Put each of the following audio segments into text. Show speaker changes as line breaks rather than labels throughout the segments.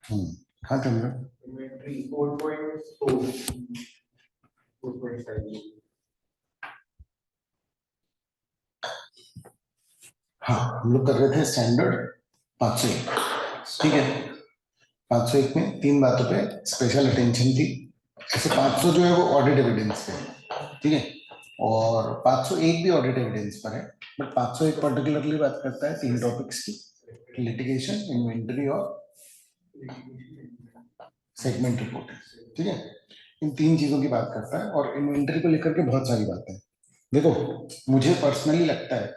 हाँ चंद्र,
इन्वेंट्री 4.4 4.5।
हाँ हम लोग कर रहे थे स्टैंडर्ड 501, ठीक है। 501 में तीन बातों पे स्पेशल अटेंशन थी। ऐसे 500 जो है वो ऑडिट एविडेंस पे, ठीक है, और 501 भी ऑडिट एविडेंस पर है, बट 501 पर्टिकुलरली बात करता है तीन टॉपिक्स की, लिटिगेशन, इन्वेंटरी और सेगमेंट रिपोर्टिंग, ठीक है। इन तीन चीजों की बात करता है और इन्वेंटरी को लेकर के बहुत सारी बातें हैं। देखो, मुझे पर्सनली लगता है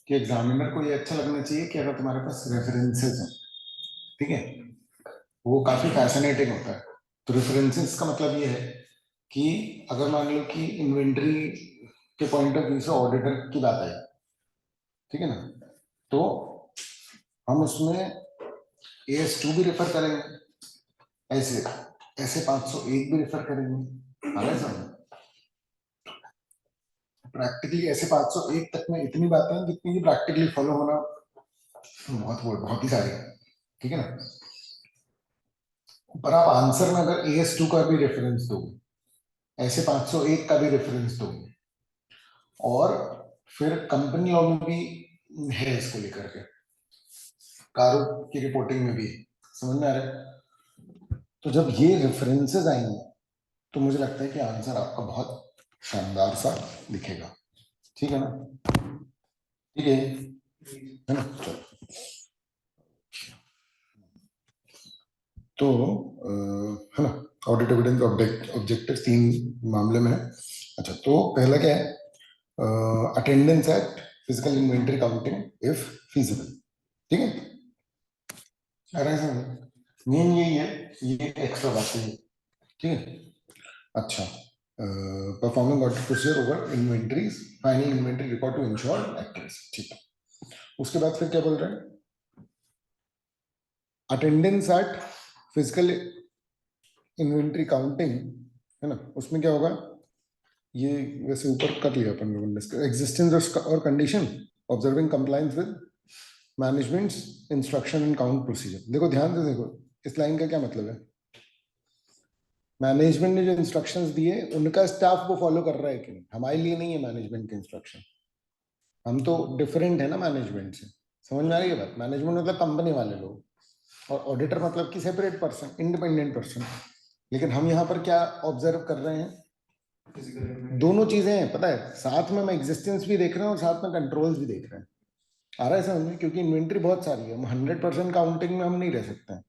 कि एग्जामिनर को ये अच्छा लगना चाहिए कि अगर तुम्हारे पास रेफरेंसेस हैं, ठीक है, वो काफी फैसिनेटिंग होता है। तो रेफरेंसेस का मतलब ये है कि अगर मान लो कि इन्वेंटरी के पॉइंट ऑफ व्यू से ऑडिटर की बात आई, ठीक है ना, तो हम उसमें AS2 भी रेफर करेंगे, ऐसे ऐसे 501 भी रेफर करेंगे, आ रहा है समझ। प्रैक्टिकली ऐसे 501 तक में इतनी बातें हैं जितनी की प्रैक्टिकली फॉलो होना बहुत ही सारी है, ठीक है ना। पर आप आंसर में अगर AS2 का भी रेफरेंस दो, ऐसे 501 का भी रेफरेंस दो, और फिर कंपनी लॉ में भी है इसको लेकर के, कारों की रिपोर्टिंग में भी, समझ में आ रहा है। तो जब ये रेफरेंसेस आएंगे तो मुझे लगता है कि आंसर आपका बहुत शानदार सा दिखेगा, ठीक है ना, ठीक है ना। चलो, तो है ना, ऑडिट एविडेंस ऑब्जेक्टिव तीन मामले में है। अच्छा, तो पहला क्या है, attendance at physical inventory counting if feasible, ठीक है। अरे सर मेन यही है, ये एक्स्ट्रा बात है, ठीक है। अच्छा, performing audit procedure over inventories, final inventory record to ensure accuracy, ठीक है। उसके बाद फिर क्या बोल रहे हैं, attendance at physical inventory counting, है ना, उसमें क्या होगा, ये वैसे ऊपर कर लिया अपन लोगों ने, एग्जिस्टेंस और condition observing compliance with managements instruction and count procedure. देखो ध्यान से देखो, इस लाइन का क्या मतलब है, मैनेजमेंट ने जो इंस्ट्रक्शंस दिए उनका स्टाफ वो फॉलो कर रहा है कि नहीं, हमारे लिए नहीं है मैनेजमेंट के इंस्ट्रक्शन, हम तो डिफरेंट है ना मैनेजमेंट से, समझ में आ रही है बात। मैनेजमेंट मतलब कंपनी वाले लोग, और ऑडिटर मतलब कि सेपरेट पर्सन, इंडिपेंडेंट पर्सन। लेकिन हम यहाँ पर क्या ऑब्जर्व कर रहे हैं, दोनों चीजें हैं, पता है, साथ में हम एग्जिस्टेंस भी देख रहे हैं और साथ में कंट्रोल्स भी देख रहे हैं, आ रहा है समझ में, क्योंकि इन्वेंट्री बहुत सारी है, हम 100% काउंटिंग में हम नहीं रह सकते हैं,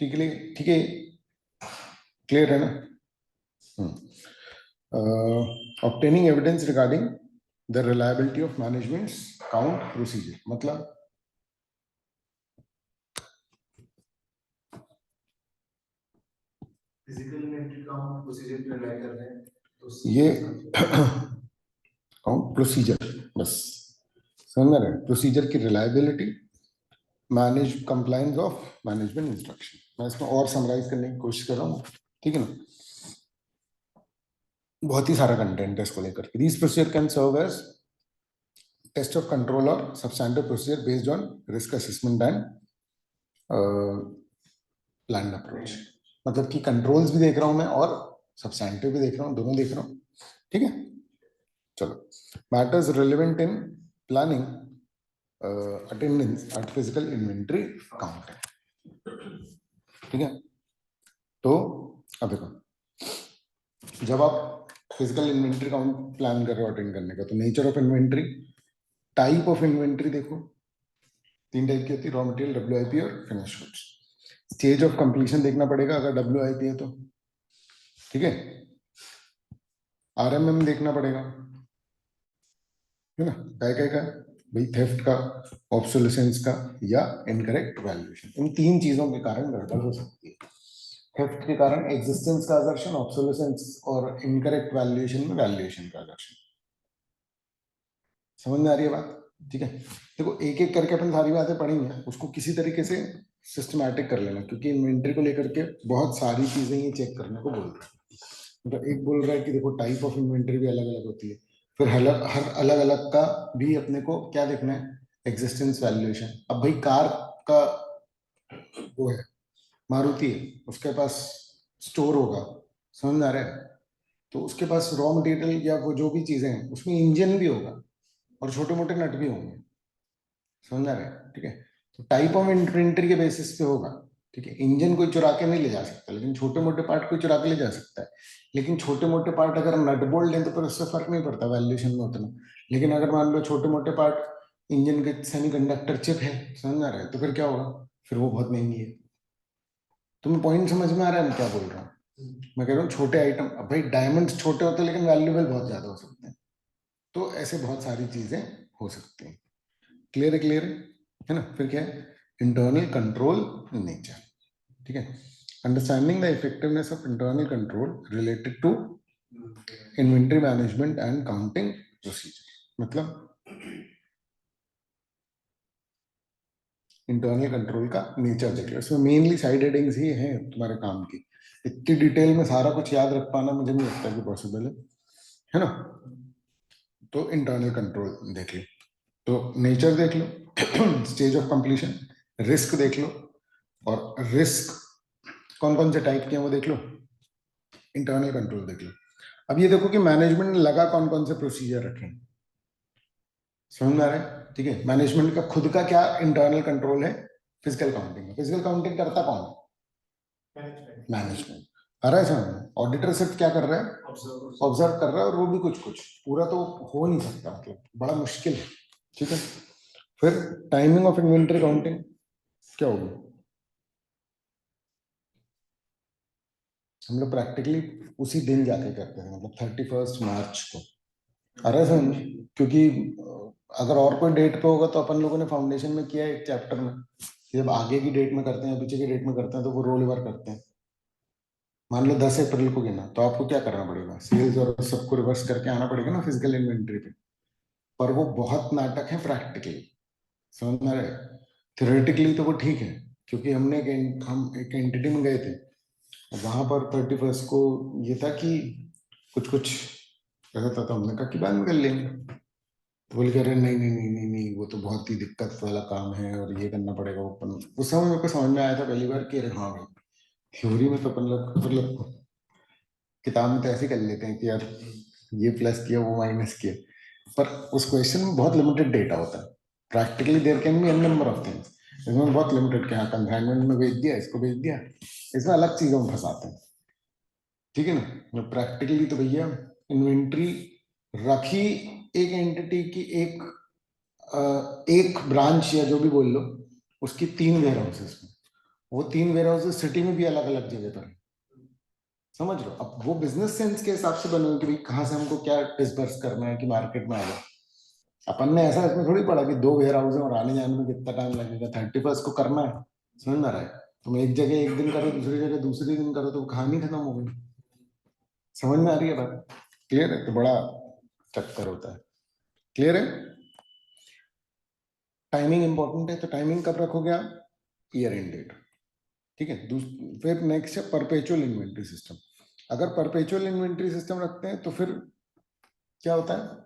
ठीक है, ठीक है, क्लियर है ना। Obtaining evidence regarding the reliability of management count procedure, मतलब
फिजिकल इन्वेंटरी काउंट प्रोसीजर पे रिलाई कर रहे हैं, तो
ये काउंट प्रोसीजर, बस समझ रहे हैं, प्रोसीजर की reliability, manage compliance of management instruction. मैं इसको और समराइज करने की कोशिश कर रहा हूँ, ठीक है ना, बहुत ही सारा कंटेंट है इसको लेकर के। This procedure can serve as test of control और substantive procedure based on risk assessment and plan approach. मतलब कि कंट्रोल्स भी देख रहा हूं मैं और सब्सटैंटिव भी देख रहा हूं, दोनों देख रहा हूं, ठीक है। चलो, matters relevant in planning attendance at physical inventory counting, ठीक है। तो अब देखो, जब आप फिजिकल इन्वेंटरी काउंट प्लान कर रहे हो अटेंड करने का, तो nature of inventory, type of inventory देखो, तीन टाइप की होती है, रॉ मटेरियल, WIP और finish goods. Stage of completion देखना पड़ेगा अगर WIP है तो, ठीक है। RMM देखना पड़ेगा, है ना, क्या का भाई, थेफ्ट का, ऑब्सोलेसेंस का, या इनकरेक्ट वैल्यूएशन। इन तीन चीजों के कारण गड़बड़ हो सकती है। थेफ्ट के कारण एग्जिस्टेंस का असर्शन, ऑब्सोलेसेंस और इनकरेक्ट वैल्यूएशन में वैल्यूएशन का असर्शन। समझ में आ रही है बात, ठीक है। देखो एक एक करके अपन सारी बातें पढ़ेंगे, उसको किसी तरीके से सिस्टमैटिक कर लेना, क्योंकि इन्वेंटरी को लेकर के बहुत सारी चीजें ये चेक करने को बोल रहे हैं। मतलब एक बोल रहा है कि देखो टाइप ऑफ इन्वेंटरी भी अलग अलग होती है, फिर हर अलग अलग का भी अपने को क्या देखना है, एग्जिस्टेंस वैल्यूएशन। अब भाई कार का वो है, मारुति है, उसके पास स्टोर होगा, समझ में आ रहा है, तो उसके पास रॉ मटेरियल या वो जो भी चीजें हैं उसमें इंजन भी होगा और छोटे मोटे नट भी होंगे, समझ आ रहा है, ठीक है। तो टाइप ऑफ इन्वेंट्री के बेसिस पे होगा, ठीक है। इंजन कोई चुरा के नहीं ले जा सकता, लेकिन छोटे मोटे पार्ट कोई चुरा के ले जा सकता है। लेकिन छोटे मोटे पार्ट अगर नट बोल्ट लें तो फिर उससे फर्क नहीं पड़ता वैल्यूएशन में उतना। लेकिन अगर मान लो छोटे मोटे पार्ट इंजन के सेमीकंडक्टर चिप है, समझ आ रहा है, तो फिर क्या होगा, फिर वो बहुत महंगी है। तुम्हें पॉइंट समझ में आ रहा है मैं क्या बोल रहा हूँ? मैं कह रहा हूँ छोटे आइटम, अब भाई डायमंड्स छोटे होते हैं लेकिन वैल्यूएबल बहुत ज्यादा हो सकते हैं। तो ऐसे बहुत सारी चीजें हो सकती हैं। क्लियर है, क्लियर है ना। फिर क्या है, इंटरनल कंट्रोल नेचर, ठीक है। Understanding the effectiveness of internal control related to inventory management and counting procedure. मतलब इंटरनल कंट्रोल का नेचर देख लो, इसमें मेनली साइड हेडिंग्स ही हैं तुम्हारे काम की। इतनी डिटेल में सारा कुछ याद रख पाना मुझे नहीं लगता कि पॉसिबल है ना। तो इंटरनल कंट्रोल देख लो, तो नेचर देख लो, स्टेज ऑफ कंप्लीशन, रिस्क देख लो, और रिस्क कौन कौन से टाइप के हैं वो देख लो, इंटरनल कंट्रोल देख लो। अब ये देखो कि मैनेजमेंट ने लगा कौन कौन से प्रोसीजर रखे, समझ में आ रहा है, ठीक है। मैनेजमेंट का खुद का क्या इंटरनल कंट्रोल है, फिजिकल काउंटिंग। फिजिकल काउंटिंग करता कौन है, मैनेजमेंट। आ रहा है समझ। ऑडिटर सिर्फ क्या कर रहा है, ऑब्जर्व कर रहा है, और वो भी कुछ कुछ, पूरा तो हो नहीं सकता, मतलब बड़ा मुश्किल है, ठीक है। फिर टाइमिंग ऑफ इन्वेंटरी काउंटिंग क्या होगी, हम लोग प्रैक्टिकली उसी दिन जाके करते हैं, मतलब 31 मार्च को। आ रहा है समझ, क्योंकि अगर और कोई डेट पे होगा तो अपन लोगों ने फाउंडेशन में किया है एक चैप्टर में, कि जब आगे की डेट में करते हैं पीछे की डेट में करते हैं तो वो रोल ओवर करते हैं। मान लो 10 अप्रैल को गिना, तो आपको क्या करना पड़ेगा, सेल्स और सबको रिवर्स करके आना पड़ेगा ना फिजिकल इन्वेंट्री पे। पर वो बहुत नाटक है प्रैक्टिकली, समझ में आ रहा है। थ्योरेटिकली तो वो ठीक है, क्योंकि हम एक एंटिटी में गए थे, वहां पर 31 को ये था कि कुछ कुछ ऐसा था, तो हमने कहा कि बाद में कर लेंगे। तो बोल कह रहे नहीं नहीं नहीं नहीं नहीं, वो तो बहुत ही दिक्कत वाला काम है और ये करना पड़ेगा ओपन। उस समय मेरे को समझ में आया था पहली बार कि अरे हाँ भाई, थ्योरी में तो अपन लोग मतलब किताब में तो ऐसे कर लेते हैं कि यार ये प्लस किया वो माइनस किया, पर उस क्वेश्चन में बहुत लिमिटेड डेटा होता है। Practically there can be an number of things, इसमें बहुत लिमिटेड, क्या कंसाइनमेंट में भेज दिया, इसको भेज दिया, इसमें अलग चीजों में फंसाते हैं, ठीक है ना। प्रैक्टिकली तो भैया इन्वेंट्री रखी एक एंटिटी की, एक ब्रांच या जो भी बोल लो, उसकी 3 वेयर हाउसेस में, वो 3 वेयर हाउसेस सिटी में भी अलग अलग जगह पर है, समझ लो। अब वो बिजनेस सेंस के हिसाब से बने हुए कि भाई कहाँ से हमको क्या डिसबर्स करना है कि मार्केट में आ जाए। अपन ने ऐसा इसमें थोड़ी पढ़ा कि 2 वेयर हाउस है और आने जाने में कितना टाइम लगेगा, 31 को करना है, समझ में आ रहा है। तुम एक जगह एक दिन करो, दूसरी जगह दूसरे दिन करो, तो वो कहानी खत्म हो गई। समझ में आ रही है बात, क्लियर है। तो बड़ा चक्कर होता है, क्लियर है। टाइमिंग इंपॉर्टेंट है, तो टाइमिंग कब रखोगे आप, ईयर एंड डेट, ठीक है। फिर नेक्स्ट है परपेचुअल इन्वेंट्री सिस्टम। अगर परपेचुअल इन्वेंट्री सिस्टम रखते हैं तो फिर क्या होता है,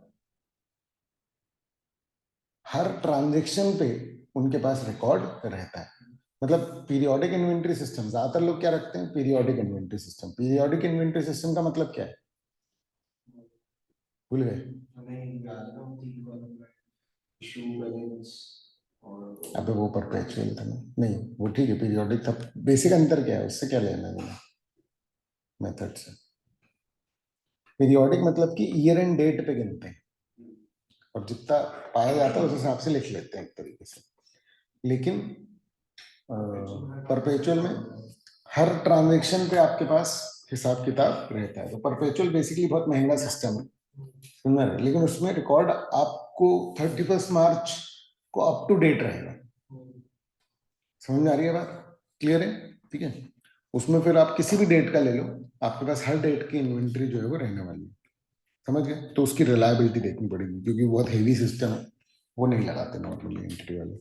हर ट्रांजेक्शन पे उनके पास रिकॉर्ड रहता है। मतलब पीरियोडिक इन्वेंट्री सिस्टम, ज्यादातर लोग क्या रखते हैं, periodic inventory system. Periodic inventory system का मतलब क्या है, भूल गए, अबे वो परपेचुअल था ना, नहीं वो ठीक है, पीरियोडिक था। बेसिक अंतर क्या है, उससे क्या लेना देना मेथड से। पीरियोडिक मतलब कि ईयर एंड डेट पे गिनते हैं, और जितना पाया जाता है उस हिसाब से लिख लेते हैं एक तरीके से। लेकिन परपेचुअल में हर ट्रांजेक्शन पे आपके पास हिसाब किताब रहता है। तो परपेचुअल बेसिकली बहुत महंगा सिस्टम है, समझ रहे हैं? लेकिन उसमें रिकॉर्ड आपको 31 मार्च को अप टू डेट रहेगा। समझ में आ रही है बात, क्लियर है, ठीक है। उसमें फिर आप किसी भी डेट का ले लो, आपके पास हर डेट की इन्वेंट्री जो है वो रहने वाली है, समझ गए। तो उसकी रिलायबिलिटी देखनी पड़ेगी, क्योंकि बहुत हेवी सिस्टम है, वो नहीं लगाते नॉर्मली एंट्री वाले।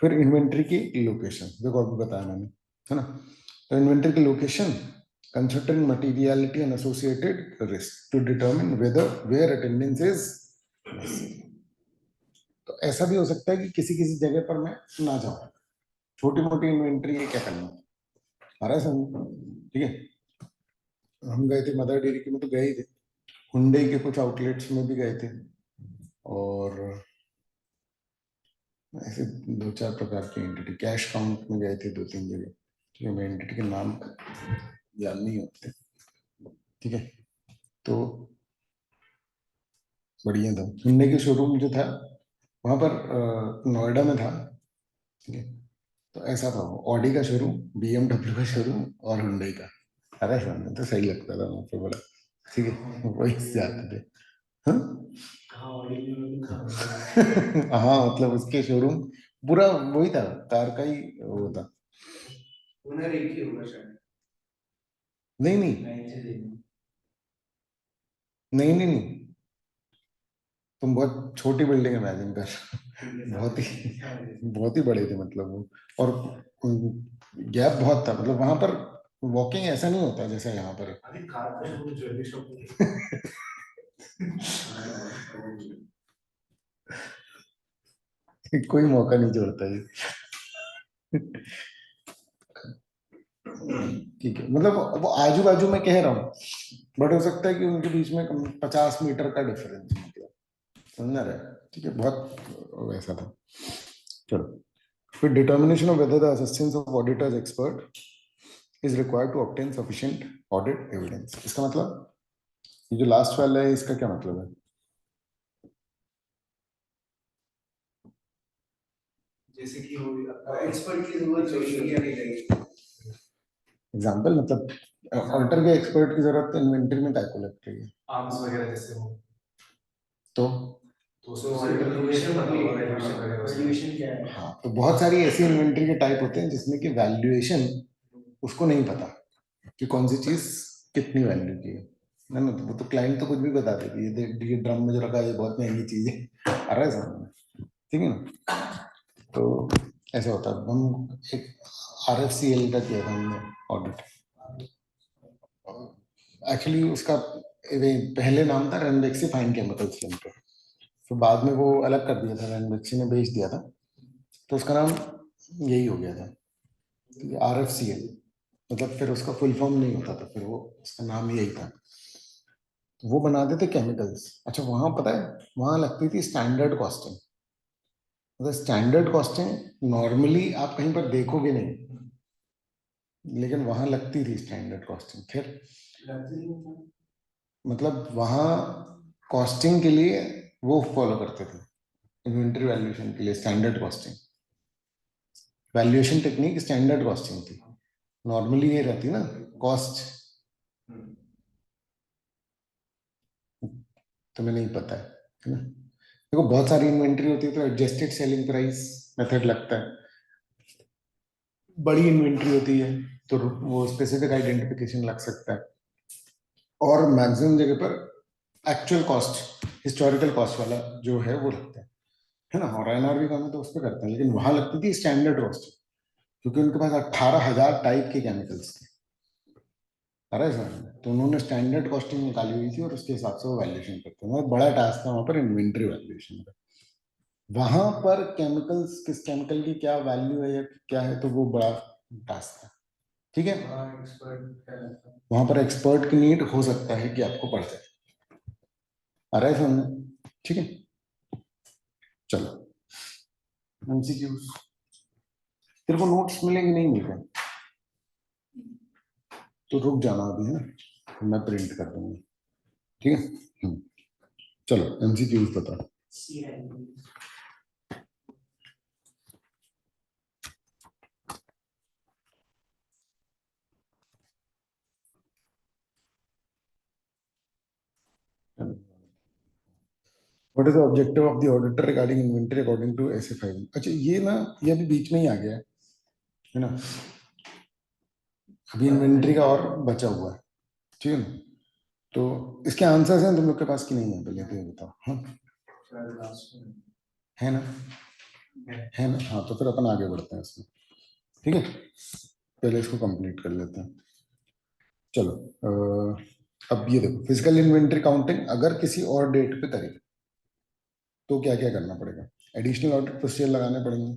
फिर इन्वेंट्री की लोकेशन देखो, आपको बताया मैंने, है ना। तो इन्वेंट्री की location considering materiality and associated risk to determine whether where attendance is necessary. तो ऐसा भी हो सकता है कि किसी किसी जगह पर मैं ना जाऊं, छोटी मोटी इन्वेंट्री है, क्या करना, आ रहा है समझ? ठीक है, हम गए थे मदर डेयरी के में, तो गए ही थे, हुंडई के कुछ आउटलेट्स में भी गए थे, और ऐसे दो चार प्रकार की एंटिटी, कैश काउंट में गए थे दो तीन जगह। ठीक है, मैं एंटिटी के नाम याद नहीं होते। ठीक है, तो बढ़िया था। हुंडई के शोरूम जो था वहां पर नोएडा में था। ठीक है, तो ऐसा था वो, ऑडी का शोरूम, बीएमडब्ल्यू का शोरूम और हुंडई का। अरे हाँ, तो सही लगता था वहां पे बड़ा। ठीक है, वही से जाते थे। हाँ हाँ, मतलब उसके शोरूम पूरा वही था, कार का ही वो था।
ओनर एक ही होगा शायद।
नहीं नहीं नहीं नहीं नहीं, तुम बहुत छोटी बिल्डिंग इमेजिन कर, बहुत ही बड़े थे मतलब वो। और गैप बहुत था, मतलब वहां पर वॉकिंग ऐसा नहीं होता जैसा यहाँ पर
अरे कार का शोरूम ज्वेलरी शॉप
है। कोई मौका नहीं छोड़ता ये। ठीक है, मतलब वो आजू बाजू में कह रहा हूँ, बट हो सकता है कि उनके बीच में 50 मीटर का डिफरेंस, मतलब समझ रहे? ठीक है, बहुत वैसा था। चलो, फिर determination of whether the assistance of auditors expert is required to obtain sufficient audit evidence. इसका मतलब, ये जो लास्ट वाला है इसका क्या मतलब है?
जैसे कि हो एक्सपर्ट की जरूरत लगेगी या नहीं लगेगी।
एग्जाम्पल, मतलब ऑडिटर के एक्सपर्ट की जरूरत इन्वेंट्री में काय को लगती है?
आर्म्स वगैरह जैसे हो
तो
तो उसको ऑडिटर वैल्यूएशन पता होगा, वैल्यूएशन वगैरह वैल्यूएशन क्या है।
हाँ, तो बहुत सारी ऐसी इन्वेंट्री के टाइप होते हैं जिसमें कि वैल्यूएशन उसको नहीं पता कि कौन सी चीज कितनी वैल्यू की है ना? तो वो तो क्लाइंट तो कुछ भी बता देगी, ये ड्रम में जो रखा है ये बहुत महंगी चीज है, आ रहा है समझ में? ठीक है ना? तो ऐसा होता है। हम एक RFCL का किया था हमने ऑडिट। एक्चुअली उसका पहले नाम था रेनबेक्सी फाइन केमिकल्स लिमिटेड, फिर बाद में वो अलग कर दिया था, रेनबेक्सी ने बेच दिया था, तो उसका नाम यही हो गया था, RFCL। मतलब फिर उसका फुल फॉर्म नहीं होता था, फिर वो उसका नाम यही था। तो वो बनाते थे केमिकल्स। अच्छा, वहां पता है, वहां लगती थी स्टैंडर्ड कॉस्टिंग। मतलब स्टैंडर्ड कॉस्टिंग नॉर्मली आप कहीं पर देखोगे नहीं, लेकिन वहां लगती थी स्टैंडर्ड कॉस्टिंग। फिर मतलब वहां कॉस्टिंग के लिए वो फॉलो करते थे, इन्वेंट्री वैल्यूएशन के लिए standard costing, valuation technique standard costing थी। नॉर्मली ये रहती ना कॉस्ट, तुम्हें नहीं पता है ना? देखो, बहुत सारी इन्वेंट्री होती है तो एडजस्टेड सेलिंग प्राइस मेथड लगता है। बड़ी इन्वेंट्री होती है तो वो स्पेसिफिक आइडेंटिफिकेशन लग सकता है, और मैक्सिमम जगह पर एक्चुअल कॉस्ट, हिस्टोरिकल कॉस्ट वाला जो है वो लगता है ना? और NRV का में तो उस पर करते हैं, लेकिन वहां लगती थी स्टैंडर्ड कॉस्ट, क्योंकि उनके पास 18,000 टाइप के केमिकल्स थे। अरे सर, तो उन्होंने स्टैंडर्ड कॉस्टिंग निकाली हुई थी और उसके हिसाब से वो वैल्यूएशन करते हैं। बहुत बड़ा टास्क था वहां पर इन्वेंट्री वैल्यूएशन का। वहां पर केमिकल्स, किस केमिकल की क्या वैल्यू है या क्या है, तो वो बड़ा टास्क था। ठीक है, वहां पर एक्सपर्ट की नीड हो सकता है कि आपको पड़ जाए। आ रहा है समझ? ठीक है, चलो, MCQs। तेरे को नोट्स मिलेंगे नहीं मिल रहे? तो रुक जाना अभी, है ना? मैं प्रिंट कर दूंगा। ठीक है। चलो, MCQs बता। What is the objective of the auditor regarding inventory according to SA5? अच्छा, ये ना, ये अभी बीच में ही आ गया है ना? अभी इन्वेंटरी का और बचा हुआ है। ठीक है ना? तो इसके आंसर्स हैं तुम लोग के पास कि नहीं है? पहले तो ये बताओ। हाँ, है ना? है ना? हाँ, तो फिर अपन आगे बढ़ते हैं इसमें। ठीक है, पहले इसको कंप्लीट कर लेते हैं। चलो, अब ये देखो, फिजिकल इन्वेंटरी काउंटिंग अगर किसी और डेट पे करें तो क्या क्या करना पड़ेगा? एडिशनल ऑडिट प्रोसीजर लगाने पड़ेंगे,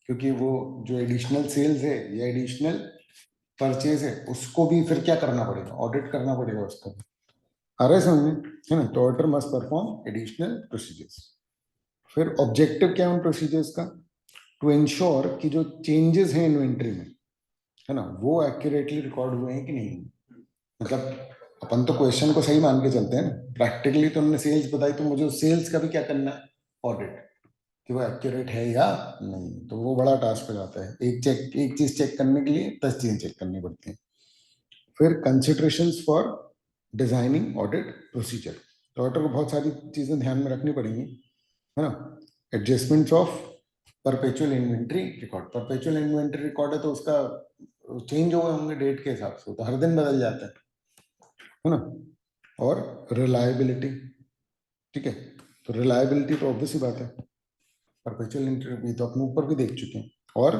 क्योंकि वो जो एडिशनल सेल्स है ये एडिशनल परचेज है उसको भी फिर क्या करना पड़ेगा, ऑडिट करना पड़ेगा उसका भी। आ रहा है समझ में, है ना। तो auditor must perform additional procedures. फिर ऑब्जेक्टिव क्या है उन प्रोसीजर्स का, टू इंश्योर कि जो चेंजेस हैं इन्वेंट्री में, है ना, वो एक्यूरेटली रिकॉर्ड हुए हैं कि नहीं। मतलब अपन तो क्वेश्चन को सही मान के चलते हैं ना, प्रैक्टिकली तो हमने सेल्स बताई तो मुझे उस सेल्स का भी क्या करना है, ऑडिट, कि वो एक्यूरेट है या नहीं। तो वो बड़ा टास्क हो जाता है, एक चीज चेक करने के लिए 10 चीजें चेक करनी पड़ती हैं। फिर considerations for designing audit procedure, तो ऑडिटर को बहुत सारी चीजें ध्यान में रखनी पड़ेंगी, है ना। Adjustments of perpetual inventory record, perpetual inventory record है तो उसका चेंज हुए होंगे डेट के हिसाब से, तो हर दिन बदल जाता है ना। और रिलायबिलिटी, ठीक है, तो रिलायबिलिटी तो ऑब्वियस ही बात है, परपेचुअल इन्वेंट्री तो अपने ऊपर भी देख चुके हैं। और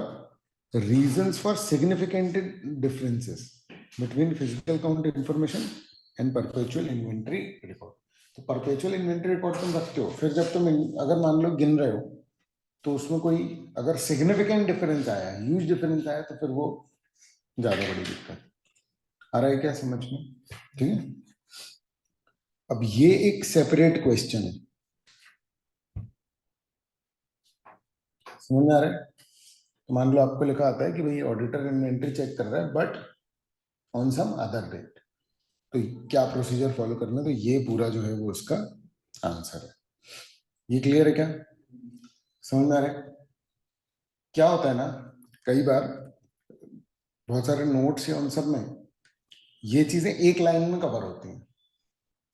reasons for significant differences between physical count information and perpetual inventory record. तो परपेचुअल इन्वेंट्री रिकॉर्ड तुम रखते हो, फिर जब तुम अगर मान लो गिन रहे हो तो उसमें कोई अगर सिग्निफिकेंट डिफरेंस आया, ह्यूज डिफरेंस आया, तो फिर वो ज्यादा बड़ी दिक्कत। आ रहा है क्या समझ में, ठीक है। अब ये एक सेपरेट क्वेश्चन है, समझ में आ रहा है। तो मान लो आपको लिखा आता है कि भाई ऑडिटर इन्वेंट्री चेक कर रहा है but on some other date, तो क्या प्रोसीजर फॉलो करना है, तो ये पूरा जो है वो उसका आंसर है। ये क्लियर है क्या, समझ में आ रहा है। क्या होता है ना, कई बार बहुत सारे नोट्स या उन सब में ये चीजें एक लाइन में कवर होती हैं,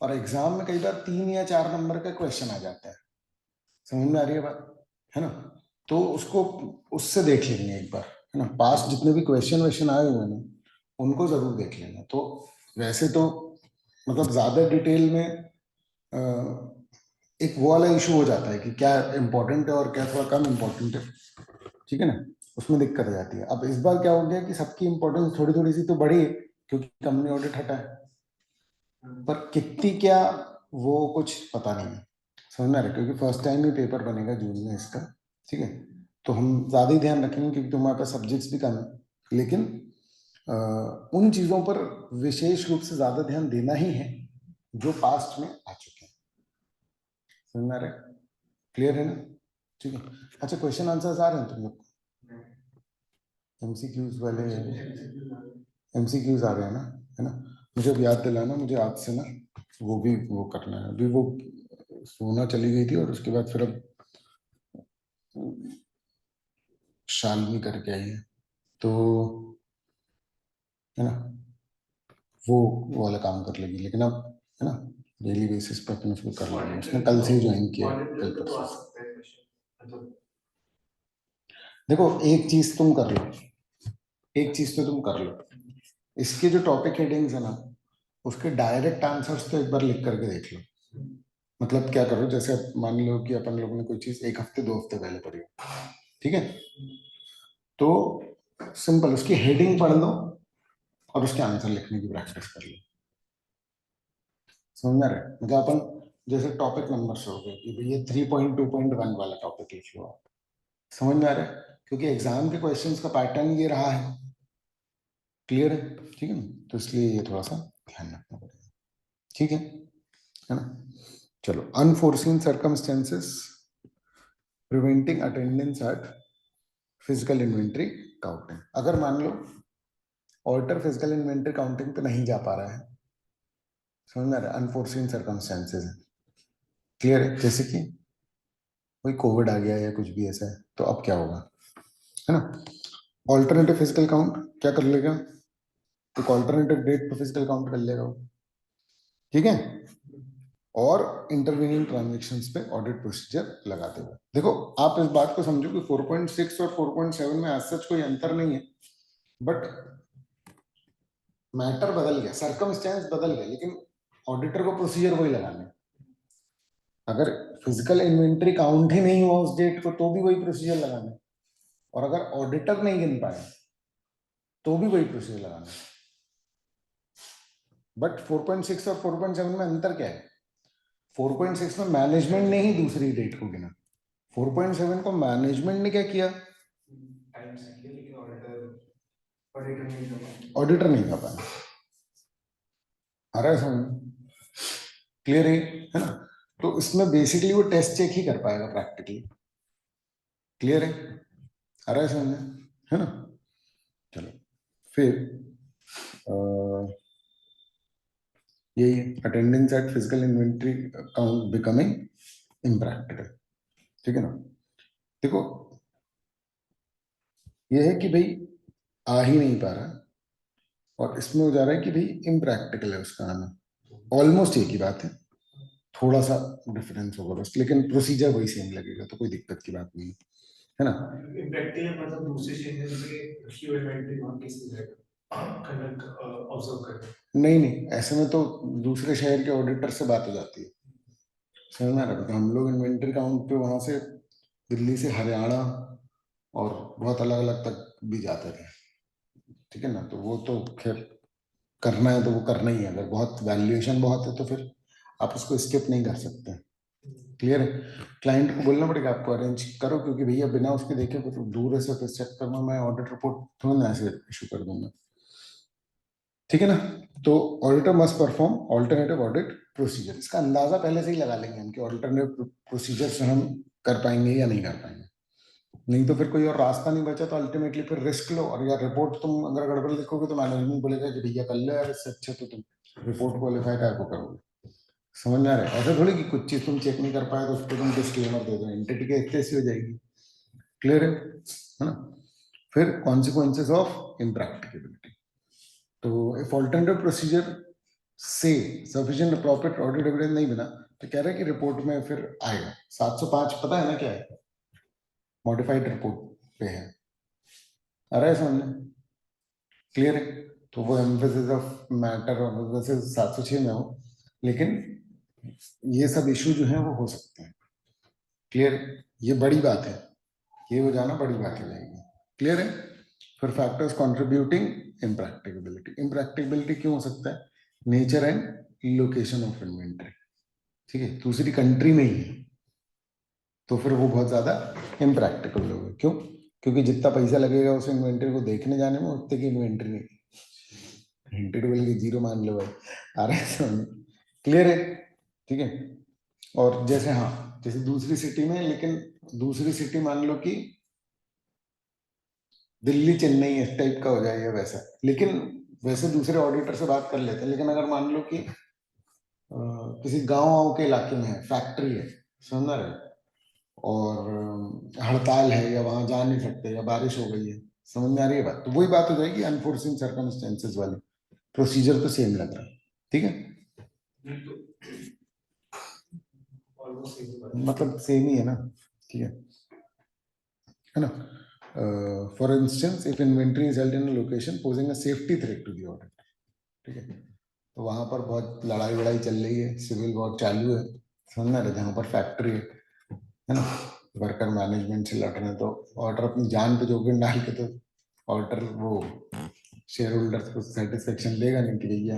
और एग्जाम में कई बार 3 या 4 नंबर का क्वेश्चन आ जाता है, समझ में आ रही है बात, है ना। तो उसको उससे देख लेंगे एक बार, है ना, पास्ट जितने भी क्वेश्चन वेश्चन आए हुए हैं ना उनको जरूर देख लेना। तो वैसे तो मतलब ज्यादा डिटेल में एक वो वाला इशू हो जाता है कि क्या इंपॉर्टेंट है और क्या थोड़ा कम इंपॉर्टेंट है, ठीक है ना, उसमें दिक्कत आ जाती है। अब इस बार क्या हो गया कि सबकी इंपॉर्टेंस थोड़ी थोड़ी सी तो बढ़ी है क्योंकि कंपनी ऑडिट हटा है, पर कितनी क्या वो कुछ पता नहीं है, समझ में आ रहा है, क्योंकि फर्स्ट टाइम ही पेपर बनेगा जून में इसका, ठीक है। तो हम ज्यादा ही ध्यान रखेंगे क्योंकि तुम्हारे पास सब्जेक्ट्स भी कम है, लेकिन उन चीजों पर विशेष रूप से ज्यादा ध्यान देना ही है जो पास्ट में आ चुके हैं, समझ में आ रहा है, क्लियर है ना, ठीक है। अच्छा, क्वेश्चन आंसर्स आ रहे हैं तुम लोग, एमसीक्यूज वाले, एमसीक्यूज आ रहे हैं ना, है ना। मुझे अब याद दिलाना, मुझे आज से ना वो भी वो करना है। अभी वो सोना चली गई थी और उसके बाद फिर अब शालिनी करके आई है, तो है ना वो वाला काम कर लेगी, लेकिन अब है ना डेली बेसिस पे अपने उसको कर लेंगे। उसने कल से ज्वाइन किया है, कल परसों से। देखो एक चीज तुम कर लो, एक चीज तो तुम कर लो, इसके जो टॉपिक हेडिंग्स है ना उसके डायरेक्ट आंसर्स तो एक बार लिख करके देख लो। मतलब क्या करो, जैसे मान लो कि अपन लोगों ने कोई चीज 1 हफ्ते 2 हफ्ते पहले पढ़ी हो, ठीक है, तो सिंपल उसकी हेडिंग पढ़ लो और उसके आंसर लिखने की प्रैक्टिस कर लो, समझ में आ रहा है। मतलब अपन जैसे टॉपिक नंबर से हो गए कि भैया 3.2.1 वाला टॉपिक लिख लो आप, समझ में आ रहा है, क्योंकि एग्जाम के क्वेश्चंस का पैटर्न ये रहा है, क्लियर है, ठीक है ना। तो इसलिए ये थोड़ा सा ध्यान रखना पड़ेगा, ठीक है ना। चलो, unforeseen circumstances preventing attendance at physical inventory counting. अगर मान लो ऑडिटर फिजिकल इन्वेंट्री काउंटिंग पे नहीं जा पा रहा है, समझ में आ रहा है, अनफोर्सीन सर्कमस्टेंसेस है, क्लियर है, जैसे कि कोई कोविड आ गया या कुछ भी ऐसा है, तो अब क्या होगा, है ना। ऑल्टरनेटिव फिजिकल काउंट क्या कर लेगा, तो ऑल्टरनेटिव डेट पे फिजिकल काउंट कर लेगा वो, ठीक है। और इंटरवीनिंग ट्रांजेक्शन्स पे ऑडिट प्रोसीजर लगाते हुए, देखो आप इस बात को समझो कि 4.6 और 4.7 में आज सच कोई अंतर नहीं है, बट मैटर बदल गया, सर्कमस्टेंस बदल गया, लेकिन ऑडिटर को प्रोसीजर वही लगाना है। अगर फिजिकल इन्वेंट्री काउंट ही नहीं हुआ उस डेट को तो भी वही प्रोसीजर लगाना है, और अगर ऑडिटर नहीं गिन पाए तो भी वही प्रोसीजर लगाना है। बट 4.6 और 4.7 में अंतर क्या है, 4.6 में मैनेजमेंट ने ही दूसरी डेट को गिना, 4.7 को मैनेजमेंट ने क्या किया,
टाइम से किया लेकिन ऑडिटर ऑडिटर नहीं कर पाएंगे।
ऑडिटर नहीं कर पाएंगे। आ रहा है समझ? क्लियर है ना? तो इसमें बेसिकली वो टेस्ट चेक ही कर पाएगा प्रैक्टिकली। क्लियर है? आ रहा है समझ? है ना? चलो फिर यही attendance at physical inventory count becoming impractical. ठीक है ना? देखो ये है कि भाई आ ही नहीं पा रहा, और इसमें हो जा रहा है कि भाई इम्प्रैक्टिकल है उसका आना। ऑलमोस्ट एक ही बात है, थोड़ा सा डिफरेंस होगा बस, लेकिन प्रोसीजर वही सेम लगेगा, तो कोई दिक्कत की बात नहीं है ना?
इम्प्रैक्टिकल मतलब दूसरे चेंजेस में रखी हुई इन्वेंटरी वहां कैसे जाएगा कंडक्ट ऑब्जर्व करना।
नहीं नहीं, ऐसे में तो दूसरे शहर के ऑडिटर से बात हो जाती है, समझ में आ रहा है? तो हम लोग इन्वेंट्री काउंट पे वहां से दिल्ली से हरियाणा और बहुत अलग अलग तक भी जाते थे। ठीक है ना? तो वो तो खैर करना है तो वो करना ही है, अगर बहुत वैल्यूएशन बहुत है तो फिर आप उसको स्किप नहीं कर सकते। क्लियर है? क्लाइंट को बोलना पड़ेगा आपको अरेंज करो, क्योंकि भैया बिना उसके देखे तो दूर से तो चेक करना, मैं ऑडिट रिपोर्ट थोड़ा ना ऐसे इशू कर दूंगा। ठीक है ना? तो auditor must perform alternative audit procedure. इसका अंदाजा पहले से ही लगा लेंगे हम कि ऑल्टरनेटिव प्रोसीजर से हम कर पाएंगे या नहीं कर पाएंगे। नहीं तो फिर कोई और रास्ता नहीं बचा तो अल्टीमेटली फिर रिस्क लो, और यार रिपोर्ट तुम अगर गड़बड़ लिखोगे तो मैनेजमेंट बोलेगा कि भैया कर लो यार, इससे अच्छा तो तुम रिपोर्ट क्वालिफाई क्या को करोगे। समझ में आ रहा है? ऐसा थोड़ी कि कुछ चीज तुम चेक नहीं कर पाए तो उस पर तुम डिस्क्लेमर दे दो, एंटिटी के ऐसी हो जाएगी। क्लियर है ना? फिर कॉन्सिक्वेंसेस ऑफ इम्प्रैक्टिकेबिलिटी। तो इफ ऑल्टरनेटिव प्रोसीजर से सफिशिएंट अप्रोप्रिएट ऑडिट एविडेंस नहीं बना तो कह रहा है कि रिपोर्ट में फिर आएगा 705, पता है ना क्या है? मॉडिफाइड रिपोर्ट पे है। आ रहा है समझ? क्लियर है? तो वो एम्फेसिस ऑफ मैटर और वैसे 706 में हो, लेकिन ये सब इशू जो है वो हो सकते हैं। क्लियर? ये बड़ी बात है, ये हो जाना बड़ी बात हो जाएगी। क्लियर है? फिर फैक्टर्स कंट्रीब्यूटिंग इम्प्रैक्टिकेबिलिटी। इम्प्रैक्टिकेबिलिटी क्यों हो सकता है? Nature and location of inventory. ठीक है, दूसरी कंट्री में ही है तो फिर वो बहुत ज्यादा इम्प्रैक्टिकल होगा। क्यों? क्योंकि जितना पैसा लगेगा उस इन्वेंट्री को देखने जाने में, उतने की इन्वेंट्री नहीं। इंटरवल की जीरो मान लो भाई। आ रहा है समझ? क्लियर है? ठीक है? और जैसे हाँ, जैसे दूसरी सिटी में, लेकिन दूसरी सिटी मान लो कि दिल्ली चेन्नई इस टाइप का हो जाएगा वैसा, लेकिन वैसे दूसरे ऑडिटर से बात कर लेते हैं। लेकिन अगर मान लो कि किसी गांव के इलाके में है, फैक्ट्री है, समझ रहे, और हड़ताल है या वहां जा नहीं सकते या बारिश हो गई है, समझ में आ रही है बात? तो वही बात हो जाएगी अनफोर्सिन सर्कमस्टेंसेस वाली। प्रोसीजर तो सेम लग रहा है। ठीक है? मतलब सेम ही है ना? ठीक है ना? For instance if inventory is held in a location posing a safety threat to the auditor. ठीक है? तो वहां पर बहुत लड़ाई वड़ाई चल रही है, सिविल वॉर चालू है, समझना है, जहाँ पर फैक्ट्री है ना, वर्कर मैनेजमेंट से लड़ रहे हैं, तो ऑर्डर अपनी जान पे जोखिम डाल के तो ऑर्डर वो शेयर होल्डर्स को सेटिस्फेक्शन देगा नहीं कि भैया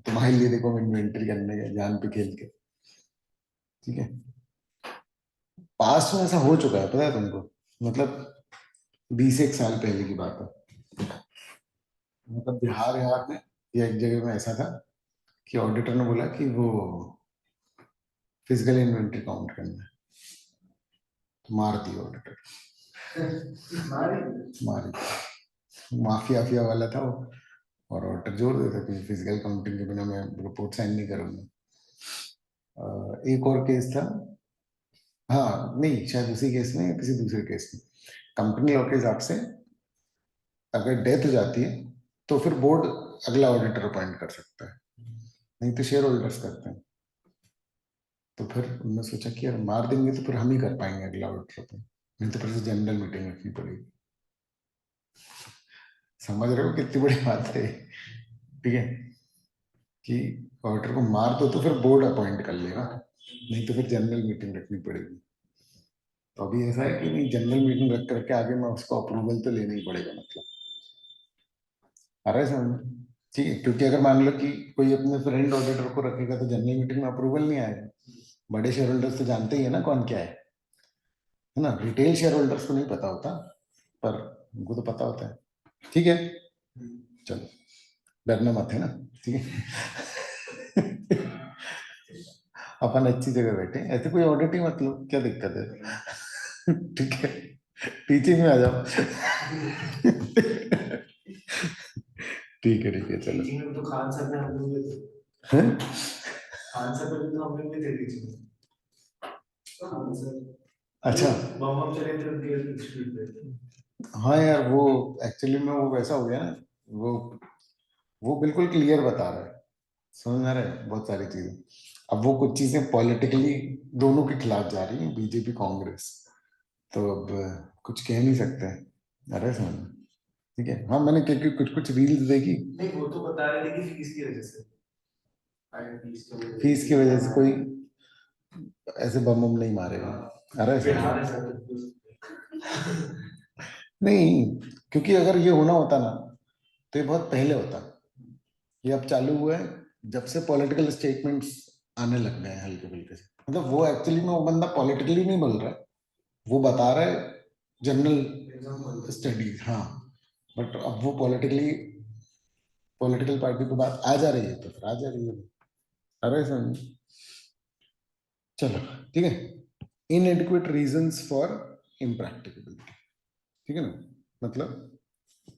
तुम्हारे लिए देखो हम इन्वेंट्री करने गए जान पे खेल के। ठीक है? पास्ट में ऐसा हो चुका है, पता है तुमको? मतलब 20 एक साल पहले की बात है। मतलब बिहार में या एक जगह में ऐसा था कि ऑडिटर ने बोला कि वो फिजिकल इन्वेंट्री काउंट करना है, तो मार दिया ऑडिटर। मारी। माफिया माफिया वाला था वो, और ऑर्डर जोड़ देता कि फिजिकल काउंटिंग के बिना मैं रिपोर्ट साइन नहीं करूंगा। एक और केस था, हाँ नहीं शायद उसी केस में या किसी दूसरे केस में, कंपनी लॉ के हिसाब से अगर डेथ हो जाती है तो फिर बोर्ड अगला ऑडिटर अपॉइंट कर सकता है, नहीं तो शेयर होल्डर्स करते हैं। तो फिर उन्होंने सोचा कि यार मार देंगे तो फिर हम ही कर पाएंगे अगला ऑडिटर अपॉइंट, नहीं तो फिर जनरल मीटिंग रखनी पड़ेगी। समझ रहे हो कितनी बड़ी बात है? ठीक है? कि ऑर्डर को मार दो तो फिर बोर्ड अपॉइंट कर लेगा, नहीं तो फिर जनरल मीटिंग रखनी पड़ेगी। तो अभी ऐसा है कि नहीं, जनरल मीटिंग रख करके आगे मैं उसको अप्रूवल तो लेना ही पड़ेगा, मतलब आ रहा है समझ में? ठीक है? क्योंकि अगर मान लो कि कोई अपने फ्रेंड ऑडिटर को रखेगा तो जनरल मीटिंग में अप्रूवल नहीं आएगा। बड़े शेयर होल्डर्स तो जानते ही है ना कौन क्या है ना? रिटेल शेयर होल्डर्स को नहीं पता होता, पर उनको तो पता होता है। ठीक है, चलो डरना मत है ना, ठीक है। अपन अच्छी जगह बैठे, ऐसे कोई ऑडिट ही मत लो, क्या दिक्कत है। ठीक है, टीचिंग में आ जाओ। ठीक है चलो।
टीचिंग में तो खान सर ने हम लोग भी थे।
हैं?
खान सर में तो हम लोग भी थे टीचिंग में। खान सर
अच्छा,
बम बम चले थे उनके इंस्टीट्यूट पे।
हाँ यार वो एक्चुअली में वो वैसा हो गया ना, वो वो बिल्कुल क्लियर बता रहा है, समझ में आ रहा है बहुत सारी चीजें। अब वो कुछ चीजें पॉलिटिकली दोनों के खिलाफ जा रही हैं, बीजेपी कांग्रेस, तो अब कुछ कह नहीं सकते हैं, अरे समझ में, ठीक है। हाँ मैंने क्योंकि कुछ कुछ रील्स देखी,
नहीं वो तो बता रहे थे कि फीस की वजह से।
फीस की वजह से कोई ऐसे बम बम नहीं मारेगा, अरे समझ
बिहार
में।
है सर।
नहीं, क्योंकि अगर ये होना होता ना तो ये बहुत पहले होता, ये अब चालू हुआ है जब से पॉलिटिकल स्टेटमेंट्स आने लग गए हैं हल्के फुल्के से। मतलब वो एक्चुअली में वो बंदा पॉलिटिकली नहीं बोल रहा है, वो बता रहा है जनरल स्टडीज, हाँ, बट अब वो पॉलिटिकली पॉलिटिकल पार्टी की बात आ जा रही है तो फिर आ जा रही है, अरे समझ, चलो ठीक है। इनएडिक्वेट रीजंस फॉर इम्प्रैक्टिकेबिलिटी, ठीक है ना, मतलब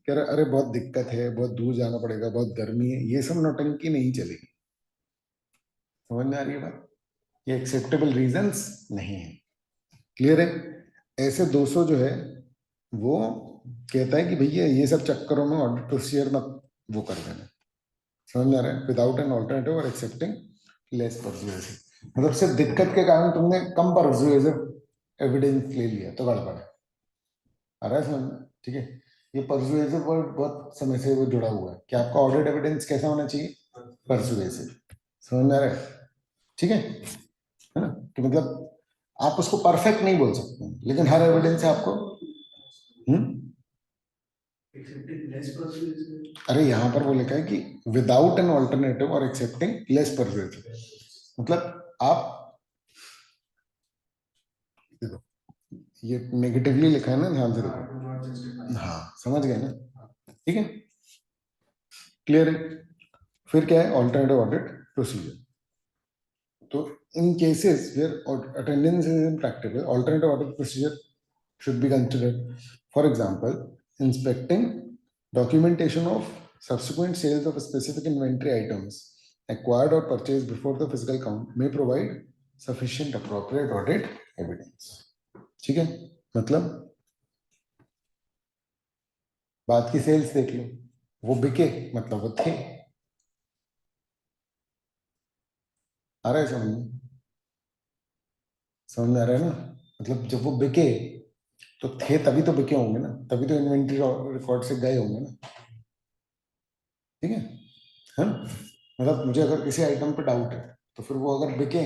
कह रहे अरे बहुत दिक्कत है, बहुत दूर जाना पड़ेगा, बहुत गर्मी है, ये सब नौटंकी नहीं चलेगी, समझ में आ रही है बात, ये एक्सेप्टेबल रीजंस नहीं है, क्लियर है। ऐसे 200 जो है वो कहता है कि भैया ये सब चक्करों में ऑडिट प्रोसीजर मत वो कर देना, समझ में आ रहा है, विदाउट एन ऑल्टरनेटिव और एक्सेप्टिंग लेस परसुएसिव, मतलब सिर्फ दिक्कत के कारण तुमने कम परसुएसिव एविडेंस ले लिया तो गड़बड़ है, आ रहा है समझ में, ठीक है। ये परसुएसिव वर्ड बहुत समय से वो जुड़ा हुआ है कि आपका ऑडिट एविडेंस कैसा होना चाहिए, परसुएसिव, समझ में आ रहा है, ठीक है ना, कि मतलब आप उसको परफेक्ट नहीं बोल सकते लेकिन हर एविडेंस से आपको अरे यहाँ पर वो लिखा है कि विदाउट एन ऑल्टरनेटिव और एक्सेप्टिंग लेस परसुएसिव, मतलब आप देखो ये नेगेटिवली लिखा है ना, ध्यान से देखो, हाँ समझ गए ना, ठीक है, क्लियर है। फिर क्या है ऑल्टरनेटिव ऑडिट प्रोसीजर, तो in cases where attendance is impractical alternative audit procedure should be considered. For example, inspecting documentation of subsequent sales of specific inventory items acquired or purchased before the physical count may provide sufficient appropriate audit evidence. ठीक है, मतलब बात की sales देख लो, वो बिके मतलब वो थे, आ रहा है समझ में, समझ में आ रहा है ना, मतलब जब वो बिके तो थे तभी तो बिके होंगे ना, तभी तो इन्वेंट्री रिकॉर्ड से गए होंगे ना, ठीक है ना, मतलब मुझे अगर किसी आइटम पे डाउट है तो फिर वो अगर बिके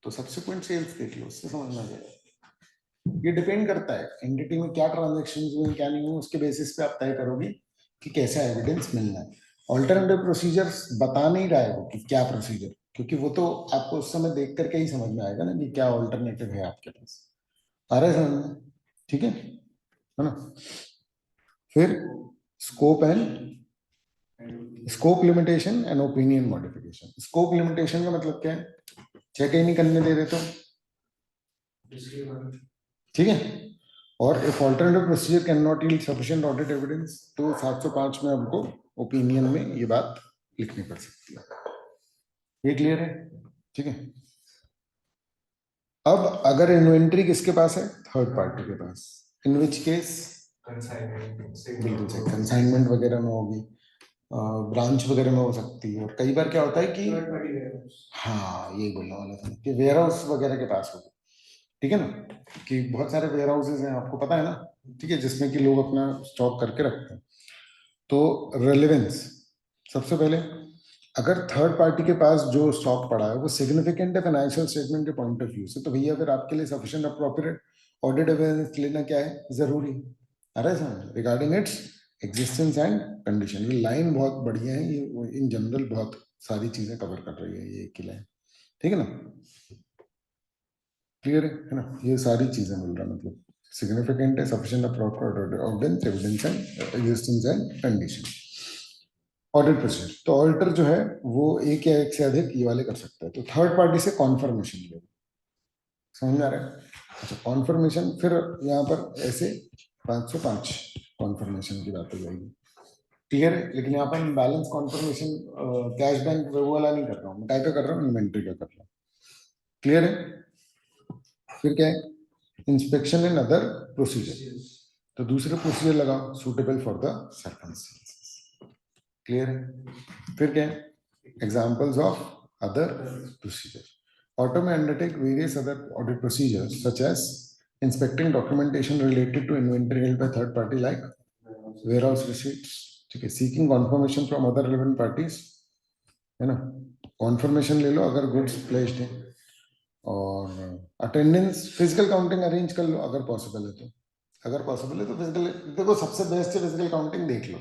तो सब्सिक्वेंट सेल्स देख लो, उससे समझ में आ जाएगा। ये डिपेंड करता है एंटिटी में क्या ट्रांजेक्शन हुए क्या नहीं हुए, उसके बेसिस पे आप तय करोगे कि कैसा एविडेंस मिलना है। ऑल्टरनेटिव प्रोसीजर्स बता नहीं रहा है वो कि क्या प्रोसीजर, क्योंकि वो तो आपको उस समय देख करके ही समझ में आएगा ना कि क्या ऑल्टरनेटिव है आपके पास, आ रहा है समझ में, ठीक है ना। फिर scope and scope limitation and opinion modification. Scope limitation का मतलब क्या है, चेक ही नहीं करने दे रहे तो, ठीक है, और if alternative procedure can not yield sufficient audit evidence तो 705 में हमको ओपिनियन में ये बात लिखनी पड़ सकती है, ये क्लियर है, ठीक है। अब अगर इन्वेंट्री किसके पास है, थर्ड पार्टी के पास, इन विच केस बिल्कुल सही कंसाइनमेंट वगैरह में होगी, ब्रांच वगैरह में हो सकती है, और कई बार क्या होता है कि हाँ यही बोलने वाला था कि वेयर हाउस वगैरह के पास होगी, ठीक है ना, कि बहुत सारे वेयर हाउसेज हैं आपको पता है ना, ठीक है, जिसमें कि लोग अपना स्टॉक करके रखते हैं। तो रेलेवेंस, सबसे पहले अगर थर्ड पार्टी के पास जो स्टॉक पड़ा है वो सिग्निफिकेंट है फाइनेंशियल स्टेटमेंट के पॉइंट ऑफ व्यू से, तो भैया फिर आपके लिए सफिशिएंट अप्रोप्रिएट ऑडिट एविडेंस लेना क्या है जरूरी, अरे sir regarding its existence and condition. ये लाइन बहुत बढ़िया है, ये इन जनरल बहुत सारी चीजें कवर कर रही है ये एक ही लाइन, ठीक है ना, क्लियर है ना, ये सारी चीजें मिल रहा है मतलब। significant है, sufficient of proper evidence and existence and condition. Audit procedure, तो ऑडिटर जो है वो एक या एक से अधिक ये वाले कर सकता है। तो थर्ड पार्टी से कॉन्फर्मेशन ले, समझ में आ रहा है? अच्छा, कॉन्फर्मेशन फिर यहाँ पर ऐसे 505 कॉन्फर्मेशन की बात हो जाएगी, क्लियर है? लेकिन यहाँ पर बैलेंस कॉन्फर्मेशन कैश बैंक वो वाला नहीं कर रहा हूँ, मैं क्या कर रहा हूँ, इन्वेंट्री का कर रहा हूँ, क्लियर है? फिर क्या है, इंस्पेक्शन एंड अदर प्रोसीजर, तो दूसरे प्रोसीजर लगाओ suitable for the circumstances, clear है? फिर क्या है, examples of other procedure, auditor may undertake various other audit procedures such as inspecting documentation related to inventory held by third party like warehouse receipts, ठीक है, seeking confirmation from other relevant parties, है ना, conformation ले लो अगर goods placed है, और attendance physical counting arrange कर लो अगर पॉसिबल है तो, अगर पॉसिबल है तो फिजिकल, देखो सबसे बेस्ट है फिजिकल काउंटिंग देख लो,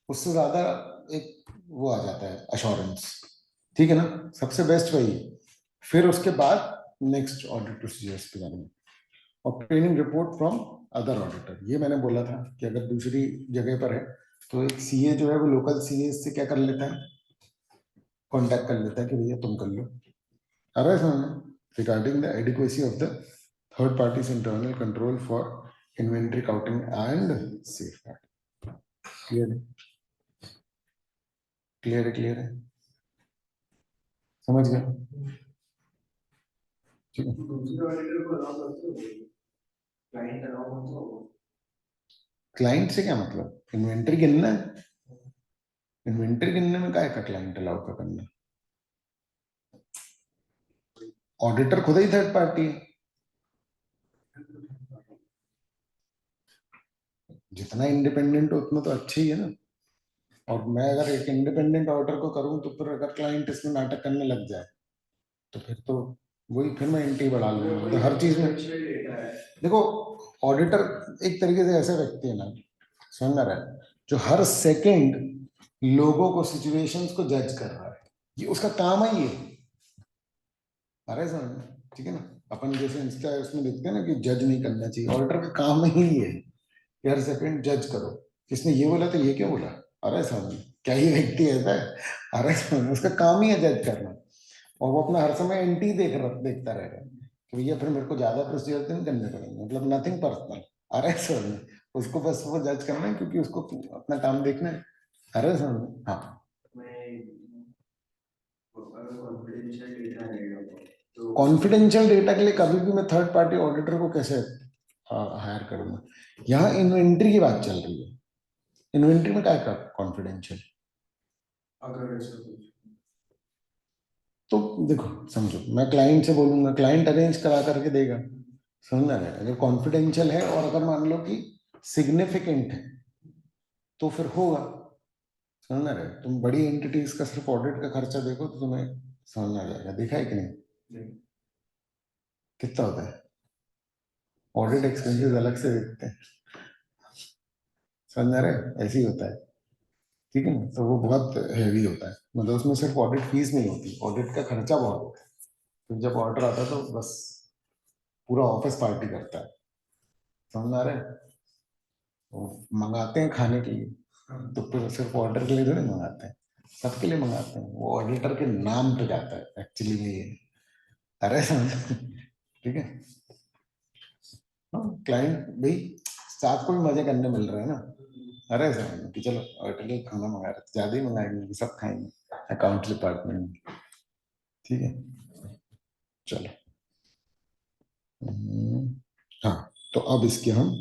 उससे ज्यादा एक वो आ जाता है अश्योरेंस, ठीक है ना, सबसे बेस्ट वही है। फिर उसके बाद नेक्स्ट ऑडिट प्रोसीजर्स के बारे में, obtaining report from other auditor, ये मैंने बोला था कि अगर दूसरी जगह पर है तो एक सीए जो है वो लोकल सीए से क्या कर लेता है, कांटेक्ट कर लेता है कि भैया तुम कर लो, आ रहा है समझ में? Regarding the adequacy of the third party's internal control for inventory counting and safeguard. Clear है? Clear है? Clear है? समझ गए? ठीक है।
दूसरे ऑडिटर को अलाउ करते हो, क्लाइंट अलाउ करते हो?
क्लाइंट से क्या मतलब, इन्वेंट्री गिनना है, इन्वेंट्री गिनने में क्या है क्लाइंट अलाउ का करना, ऑडिटर खुद ही थर्ड पार्टी है, जितना इंडिपेंडेंट हो उतना तो अच्छा ही है ना। और मैं अगर एक इंडिपेंडेंट ऑर्डर को करूं तो फिर अगर क्लाइंट इसमें नाटक करने लग जाए तो फिर तो वही, फिर मैं एंटी बढ़ा लूंगा, तो हर चीज में देखो, ऑडिटर एक तरीके से ऐसा व्यक्ति है ना, समझ में रहा है, जो हर सेकंड लोगों को, सिचुएशंस को जज कर रहा है, ये उसका काम ही है, अरे समझ में, ठीक है ना। अपन जैसे इंस्टा उसमें देखते हैं ना कि जज नहीं करना चाहिए, ऑडिटर का काम ही है कि हर सेकंड जज करो, किसने ये बोला तो ये क्या बोला, अरे समझ में, क्या ही व्यक्ति ऐसा है, अरे समझ में, उसका काम ही है जज करना, और वो अपना हर समय एंटी देखता रहेगा कि भैया फिर मेरे को ज्यादा प्रोसीजर तो नहीं करने पड़ेंगे, मतलब नथिंग पर्सनल, अरे समझ में, उसको बस वो जज करना है क्योंकि उसको अपना काम देखना है, अरे समझ में, हाँ। कॉन्फिडेंशियल डेटा के लिए कभी भी मैं थर्ड पार्टी ऑडिटर को कैसे हायर करूंगा, यहाँ इन्वेंट्री की बात चल रही है, इन्वेंट्री में क्या है कॉन्फिडेंशियल,
अगर ऐसा कुछ
तो देखो समझो, मैं क्लाइंट से बोलूंगा, क्लाइंट अरेंज करा करके देगा, समझना है, अगर कॉन्फिडेंशियल है और अगर मान लो कि सिग्निफिकेंट है तो फिर होगा, समझना रहे, तुम बड़ी एंटिटीज का सिर्फ ऑडिट का खर्चा देखो तो तुम्हें समझ आ जाएगा, देखा है कि नहीं,
नहीं,
कितना होता है, ऑडिट एक्सपेंसेस अलग से देखते हैं, समझ रहे, ऐसे ही होता है, ठीक है ना, तो वो बहुत हैवी होता है, मतलब उसमें सिर्फ ऑडिट फीस नहीं होती, ऑडिट का खर्चा बहुत होता है, फिर जब ऑर्डर आता है तो बस पूरा ऑफिस पार्टी करता है, समझ आ रहा है, वो मंगाते हैं खाने के लिए, तो फिर सिर्फ ऑर्डर के लिए थोड़ी मंगाते हैं, सबके लिए मंगाते हैं, वो ऑडिटर के नाम पे जाता है एक्चुअली में ये, अरे समझ, ठीक है, क्लाइंट भाई साथ को भी मजे करने मिल रहे हैं ना, अरे समझ कि चलो ऑडिटर के खाना मंगा रहे थे, ज्यादा ही मंगाएंगे, सब खाएंगे अकाउंट डिपार्टमेंट में, ठीक है, चलो। हम्म, हाँ, तो अब इसके हम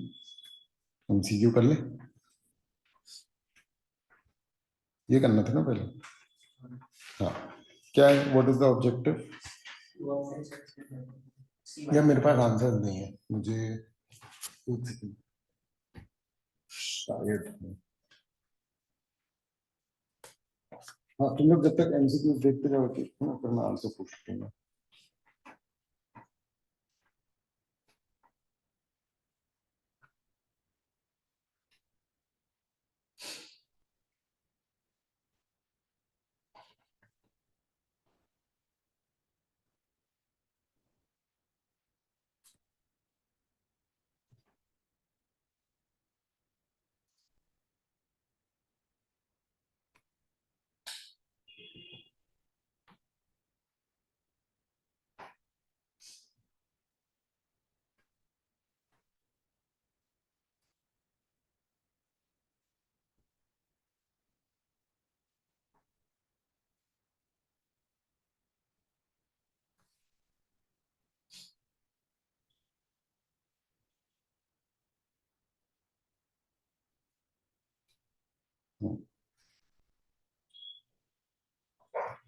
एमसीक्यू कर ले, ये करना था ना पहले, हाँ, क्या है, व्हाट इज द ऑब्जेक्टिव, या मेरे पास आंसर नहीं है, मुझे एक सेकंड, शायद हाँ, तुम लोग जब तक एमसीक्यू देखते जाओ ठीक है ना, फिर मैं आंसर पूछ लूंगा।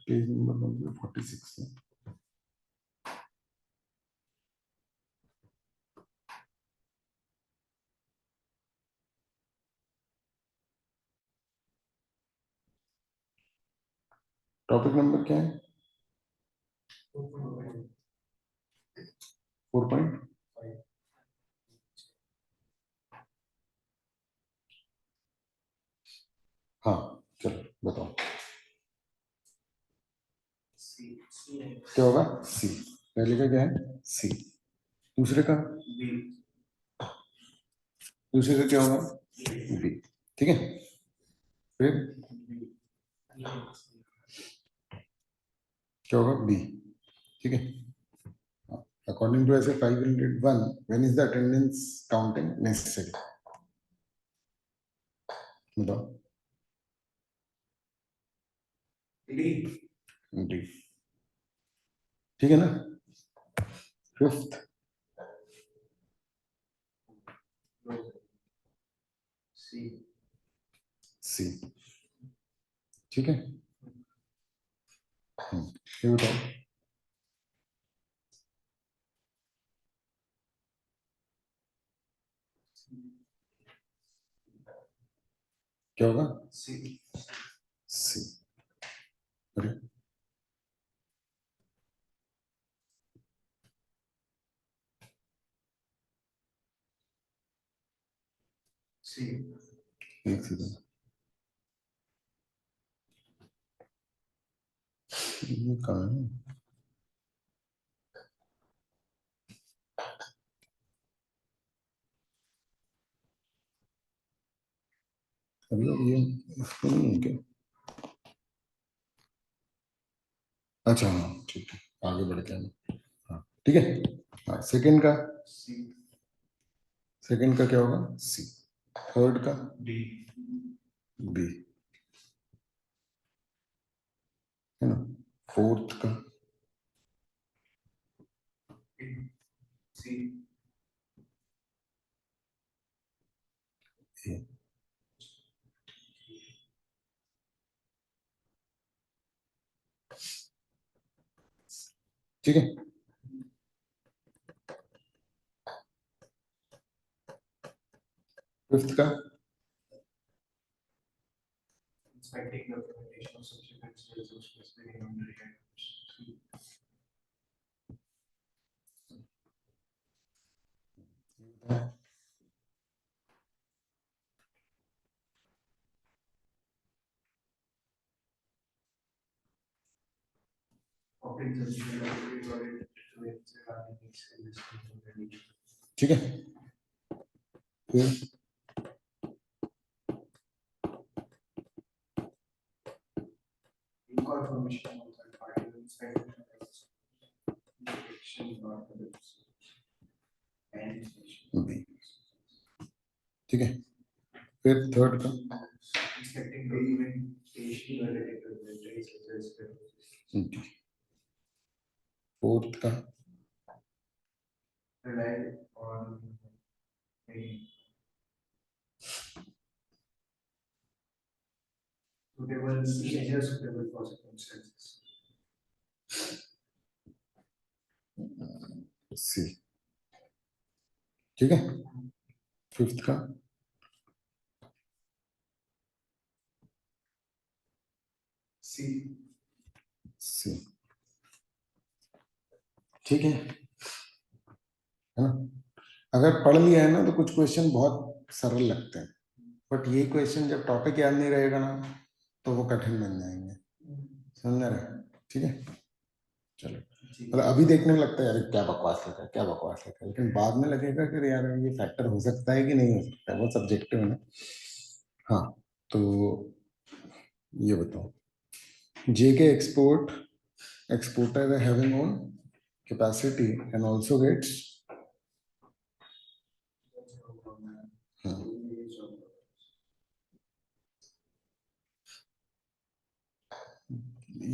पेज नंबर 46 है। टॉपिक नंबर क्या है? 4.5। हाँ चलो बताओ क्या होगा। सी। पहले का क्या है? सी। दूसरे का? दूसरे का क्या होगा? बी। ठीक है। फिर क्या होगा? बी। ठीक है। अकॉर्डिंग टू ऐसे 501 when is the attendance counting necessary? बताओ। डी। ठीक है ना। फिफ्थ सी। ठीक है। ये बताओ क्या होगा? सी। अरे एक सेकंड, ये कहाँ है? अरे ये इसको नहीं है क्या? अच्छा हाँ ठीक है, आगे बढ़ते हैं। हाँ ठीक है। हाँ सेकंड का? सेकंड का क्या होगा? सी। थर्ड का? बी। है ना। फोर्थ का? ए। ठीक है। फिफ्थ का? ठीक है। फिर बी। ठीक है। फिर थर्ड का? डी। फोर्थ का? सी। ठीक है। फिफ्थ का? सी। ठीक है ना। अगर पढ़ लिया है ना तो कुछ क्वेश्चन बहुत सरल लगते हैं, बट ये क्वेश्चन जब टॉपिक याद नहीं रहेगा ना तो वो कठिन बन जाएंगे। समझ रहे? ठीक है। चलो मतलब अभी देखने में लगता है यार क्या बकवास लिखा है, क्या बकवास लिखा है, लेकिन बाद में लगेगा कि यार ये फैक्टर हो सकता है कि नहीं हो सकता है, वो सब्जेक्टिव है ना। हाँ तो ये बताओ, जेके export exporter having own capacity and also gets हाँ,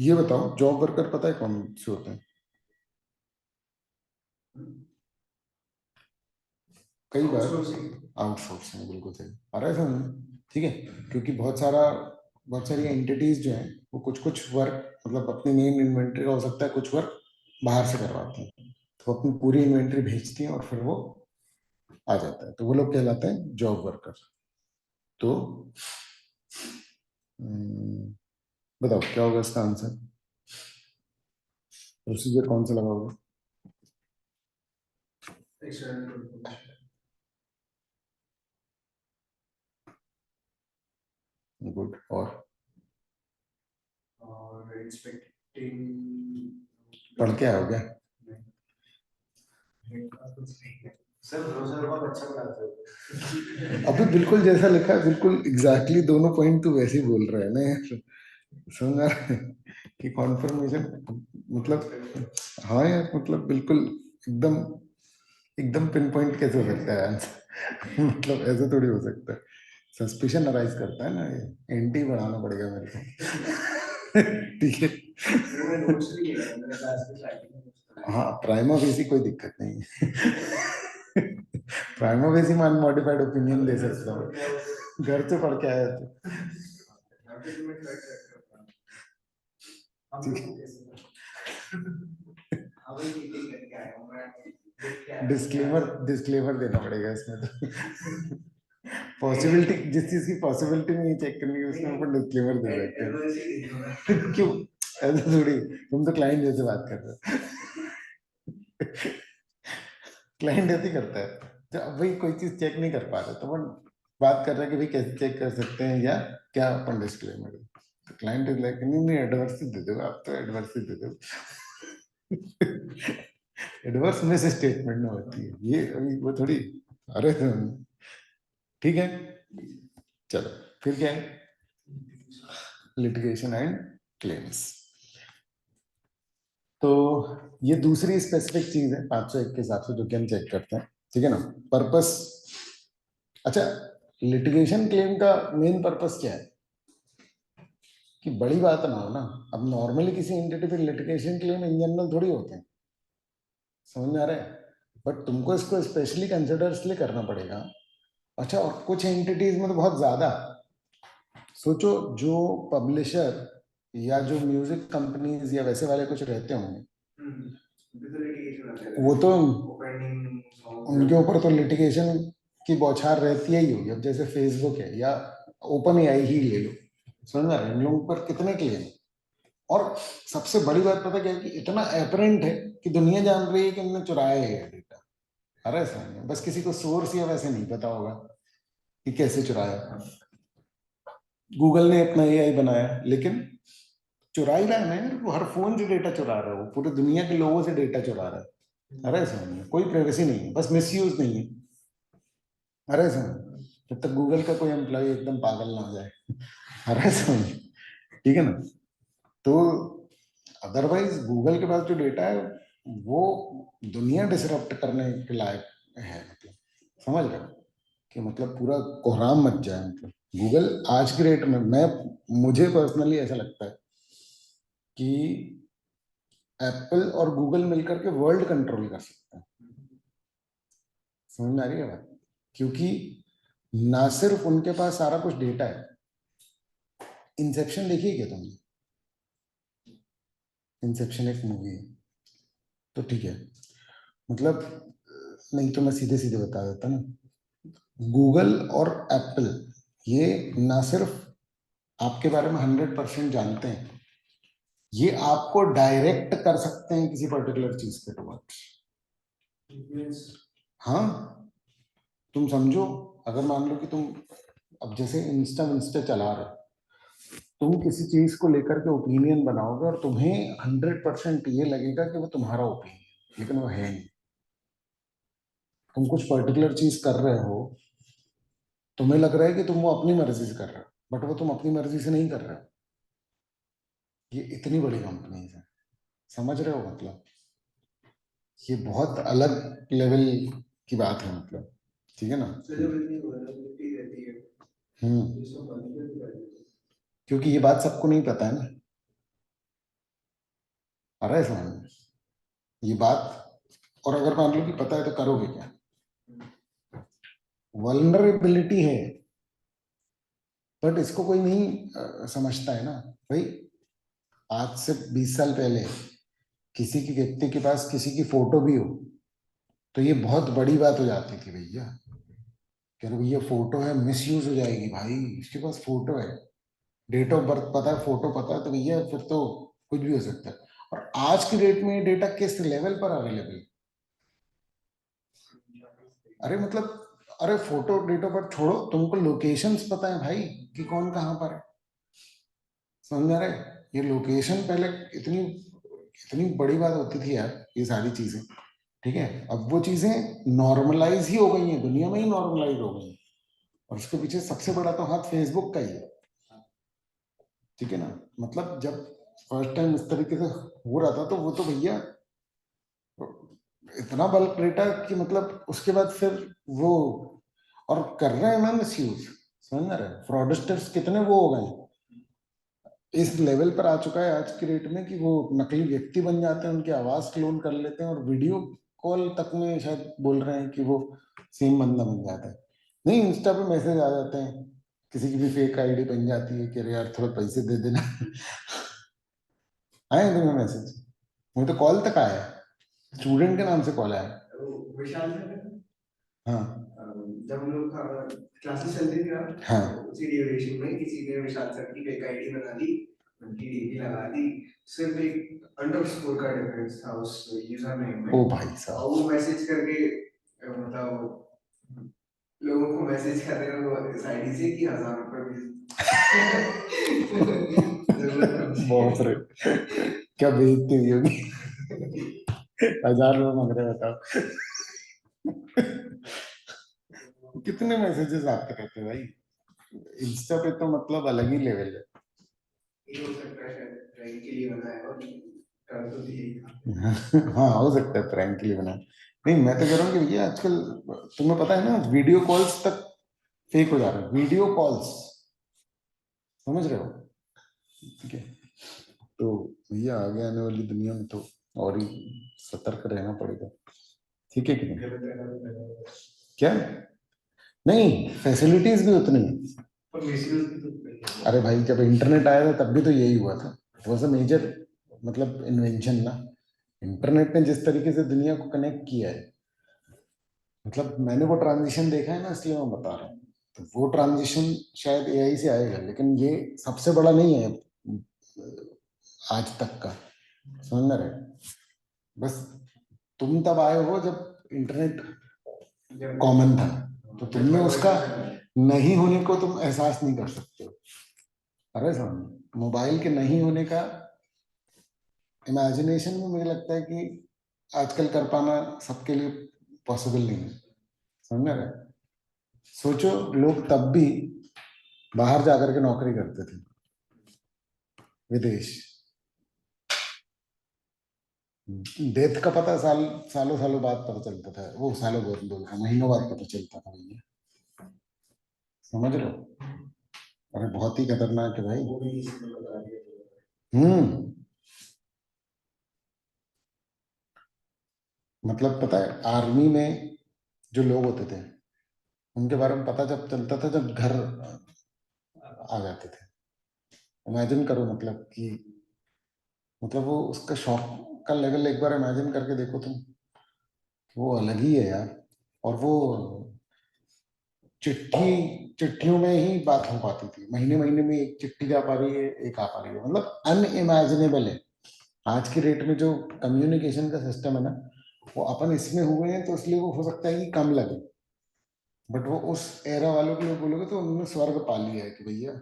ये बताओ जॉब वर्कर पता है कौन से होते हैं? कई बार आउटसोर्सिंग, बिल्कुल सही आ रहा है समझ में? ठीक है, क्योंकि बहुत सारी एंटिटीज जो हैं वो कुछ कुछ वर्क मतलब अपनी मेन इन्वेंट्री का हो सकता है, कुछ वर्क बाहर से करवाते हैं, तो अपनी पूरी इन्वेंट्री भेजती हैं और फिर वो आ जाता है, तो वो लोग कहलाते हैं जॉब वर्कर। तो बताओ क्या होगा इसका आंसर, प्रोसीजर कौन सा लगा होगा?
external information
good. और
और expecting
पढ़ के आओगे?
सर भरोसा बहुत अच्छा बनाते हो।
अभी बिल्कुल जैसा लिखा है बिल्कुल एग्जैक्टली दोनों पॉइंट तू वैसे ही बोल रहा है ना यार, समझ आ रहा है कि कॉन्फर्मेशन मतलब, हाँ यार मतलब बिल्कुल एकदम एकदम पिन पॉइंट कैसे हो सकता है आंसर मतलब ऐसे थोड़ी हो सकता है, सस्पिशन अराइज करता है ना, ये एंटी बनाना पड़ेगा मेरे को ठीक है।
वो मैं नोट्स भी लिया है, मैंने क्लास में स्टार्टिंग में notes बनाए।
हाँ प्राइमा फेसी कोई दिक्कत नहीं है प्राइमा फेसी मान मॉडिफाइड ओपिनियन दे सकता हूँ, घर से पढ़ के आया तो
यहाँ पे तो मैं ट्राई करता हूँ। हम
ठीक
लोग
है।
को कैसे हाँ भाई मीटिंग करके आया हूँ मैं, देख के आया हूँ।
डिस्क्लेमर डिस्क्लेमर देना पड़ेगा इसमें तो पॉसिबिलिटी, जिस चीज की पॉसिबिलिटी नहीं चेक करनी है उसमें अपन डिस्क्लेमर दे सकते हैं क्यों, ऐसा थोड़ी, तुम तो क्लाइंट जैसे बात कर रहे हो क्लाइंट ऐसे ही करता है, तो अब भाई कोई चीज चेक नहीं कर पा रहे तो अपन बात कर रहे हैं कि भाई कैसे चेक कर सकते हैं या क्या अपन डिस्क्लेमर, तो क्लाइंट इज लाइक नहीं नहीं एडवर्स दे दो, आप तो एडवर्स दे दो एडवर्स में से स्टेटमेंट में होती है ये, अभी वो थोड़ी, अरे ठीक है। चलो फिर क्या है, लिटिगेशन एंड क्लेम्स। तो ये दूसरी स्पेसिफिक चीज है 501 के हिसाब से जो कि हम चेक करते हैं, ठीक है ना, पर्पस। अच्छा, लिटिगेशन क्लेम का मेन पर्पस क्या है कि बड़ी बात ना हो ना, अब नॉर्मली किसी एंटिटी पे लिटिगेशन क्लेम इन जनरल थोड़ी होते हैं, समझ में आ रहा है, बट तुमको इसको स्पेशली कंसिडर इसलिए करना पड़ेगा। अच्छा, और कुछ एंटिटीज में तो बहुत ज्यादा, सोचो जो पब्लिशर या जो म्यूजिक कंपनीज या वैसे वाले कुछ रहते होंगे, वो तो उनके ऊपर तो लिटिगेशन की बौछार रहती ही होगी। अब जैसे फेसबुक है या ओपन एआई ही ले लो, समझ में आ रहा है इन लोगों पर कितने क्लेम, और सबसे बड़ी बात पता क्या है कि इतना एपरेंट है कि दुनिया जान रही है कि इन्होंने चुराया है डेटा, अरे समझ में, बस किसी को सोर्स या वैसे नहीं पता होगा कि कैसे चुराया। गूगल ने अपना एआई बनाया लेकिन चुरा ही रहा है ना यार, वो हर फोन से डेटा चुरा रहा है, वो पूरे दुनिया के लोगों से डेटा चुरा रहा है, अरे समझ में, कोई प्राइवेसी नहीं है, बस मिसयूज नहीं है, अरे समझ में, जब तक गूगल का कोई एम्प्लॉय एकदम पागल ना हो जाए, अरे समझ में, ठीक है ना। तो अदरवाइज गूगल के पास जो डेटा है वो दुनिया डिसरप्ट करने के लायक है, मतलब समझ रहे हो कि मतलब पूरा कोहराम मच जाए, मतलब गूगल आज की डेट में, मैं मुझे पर्सनली ऐसा लगता है कि एप्पल और गूगल मिलकर के वर्ल्ड कंट्रोल कर सकते हैं, समझ में आ रही है बात, क्योंकि ना सिर्फ उनके पास सारा कुछ डेटा है, इंसेप्शन देखिए क्या तुमने, इंसेप्शन एक मूवी है, तो ठीक है, मतलब नहीं तो मैं सीधे सीधे बता देता ना, गूगल और एप्पल ये ना सिर्फ आपके बारे में 100% जानते हैं, ये आपको डायरेक्ट कर सकते हैं किसी पर्टिकुलर चीज के टुवर्ड्स। हाँ, तुम समझो, अगर मान लो कि तुम अब जैसे इंस्टा इंस्टा चला रहे हो, तुम किसी चीज को लेकर के ओपिनियन बनाओगे और तुम्हें 100% ये लगेगा कि वो तुम्हारा ओपिनियन, लेकिन वो है नहीं, तुम कुछ पर्टिकुलर चीज कर रहे हो, तुम्हें लग रहा है कि तुम वो अपनी मर्जी से कर रहे हो, बट वो तुम अपनी मर्जी से नहीं कर रहे हो, ये इतनी बड़ी कंपनी है, समझ रहे हो मतलब, ये बहुत अलग लेवल की बात है, मतलब ठीक है ना। क्योंकि ये बात सबको नहीं पता है ना, आ रहा है समझ में ये बात, और अगर मान लो कि पता है तो करोगे क्या, वल्नरेबिलिटी है, बट इसको कोई नहीं समझता है ना भाई। आज से 20 साल पहले किसी की व्यक्ति के पास किसी की फोटो भी हो तो ये बहुत बड़ी बात हो जाती थी भैया। कह रहे भैया फोटो है, मिस यूज हो जाएगी भाई, इसके पास फोटो है, डेट ऑफ बर्थ पता है, फोटो पता है, तो भैया फिर तो कुछ भी हो सकता है। और आज की डेट में ये डेटा किस लेवल पर अवेलेबल है? अरे मतलब, अरे फोटो डेट ऑफ बर्थ छोड़ो, तुमको लोकेशंस पता है भाई कि कौन कहाँ पर है। समझ आ रहे? ये लोकेशन पहले इतनी इतनी बड़ी बात होती थी यार, ये सारी चीजें। ठीक है, अब वो चीजें नॉर्मलाइज ही हो गई हैं, दुनिया में ही नॉर्मलाइज हो गई हैं। और उसके पीछे सबसे बड़ा तो हाथ फेसबुक का ही है। ठीक है ना? मतलब जब फर्स्ट टाइम इस तरीके से हो रहा था तो वो तो भैया इतना बल्क डेटा कि मतलब उसके बाद फिर वो, और कर रहे हैं ना मिस यूज। समझ रहे? फ्रॉडस्टर्स कितने वो हो गए, इस लेवल पर आ चुका है आज की डेट में कि वो नकली व्यक्ति बन जाते हैं, उनकी आवाज क्लोन कर लेते हैं और वीडियो कॉल तक में शायद बोल रहे हैं कि वो सेम बंदा बन जाता है। नहीं, इंस्टा पे मैसेज आ जाते हैं, किसी की भी फेक आईडी बन जाती है कि अरे यार थोड़ा पैसे दे देना। आए हैं तुम्हें मैसेज? मुझे तो कॉल तक आया है, स्टूडेंट के नाम से कॉल आया है।
विशाल सर है।
हाँ
जब हम लोग क्लासेस चलती थी ना,
हाँ।
तो उसी ड्यूरेशन में किसी ने विशाल सर की फेक आईडी बना दी, उनकी डीपी लगा दी, सिर्फ एक अंडरस्कोर का डिफरेंस था उस यूजर नेम में।
ओ भाई
और
साहब।
वो मैसेज करके मतलब लोगों को मैसेज कर रहे हो इस आईडी से कि 1000 रुपए जरूरत समझी।
बाप रे, क्या बेइज्जती हुई होगी। 1000 रुपये मांग रहे हैं, बताओ। कितने मैसेजेस आते रहते हैं भाई इंस्टा पे, तो मतलब अलग ही लेवल है।
ये हो सकता है शायद ड्राइंग के लिए बना है और कर तो यही था।
हाँ हो सकता है प्रैंक के लिए बना। नहीं, मैं तो कह रहा हूँ कि भैया आजकल तुम्हें पता है ना, वीडियो कॉल्स तक फेक हो जा रहे हैं, वीडियो कॉल्स। समझ रहे हो? ठीक है, तो भैया आगे आने वाली दुनिया में तो और ही सतर्क रहना पड़ेगा। ठीक है कि नहीं? क्या? नहीं, फैसिलिटीज भी उतनी है।
और मिसयूज भी तो
अरे भाई, जब इंटरनेट आया था तब भी तो यही हुआ था। इट वॉज अ मेजर मतलब इन्वेंशन ना। इंटरनेट ने जिस तरीके से दुनिया को कनेक्ट किया है, मतलब मैंने वो ट्रांजिशन देखा है ना, इसलिए मैं बता रहा हूँ। तो वो ट्रांजिशन शायद एआई से आएगा, लेकिन ये सबसे बड़ा नहीं है आज तक का। समझ रहे? बस तुम तब आए हो जब इंटरनेट कॉमन था, तो तुमने उसका नहीं होने को तुम एहसास नहीं कर सकते हो। अरे समझ, मोबाइल के नहीं होने का इमेजिनेशन में मुझे लगता है कि आजकल कर पाना सबके लिए पॉसिबल नहीं है। समझ रहे? सोचो, लोग तब भी बाहर जाकर के नौकरी करते थे, विदेश। डेथ का पता सालों सालों बाद पता चलता था, वो सालों बाद बोल रहा हूँ, महीनों बाद पता चलता था भैया। समझ रहे हो? अरे बहुत ही खतरनाक है भाई। हम्म। मतलब पता है, आर्मी में जो लोग होते थे उनके बारे में पता जब चलता था जब घर आ जाते थे। इमेजिन करो मतलब कि, मतलब वो उसका शौक का लेवल एक बार इमेजिन करके देखो तुम, वो अलग ही है यार। और वो चिट्ठियों में ही बात हो पाती थी, महीने महीने में एक चिट्ठी जा पा रही है, एक आ पा रही है, मतलब अनइमेजिनेबल है। आज की डेट में जो कम्युनिकेशन का सिस्टम है ना, वो अपन इसमें हुए हैं तो इसलिए वो हो सकता है कि कम लगे, बट वो उस एरा वालों के लिए बोलोगे तो उन्होंने स्वर्ग पा लिया है कि भैया,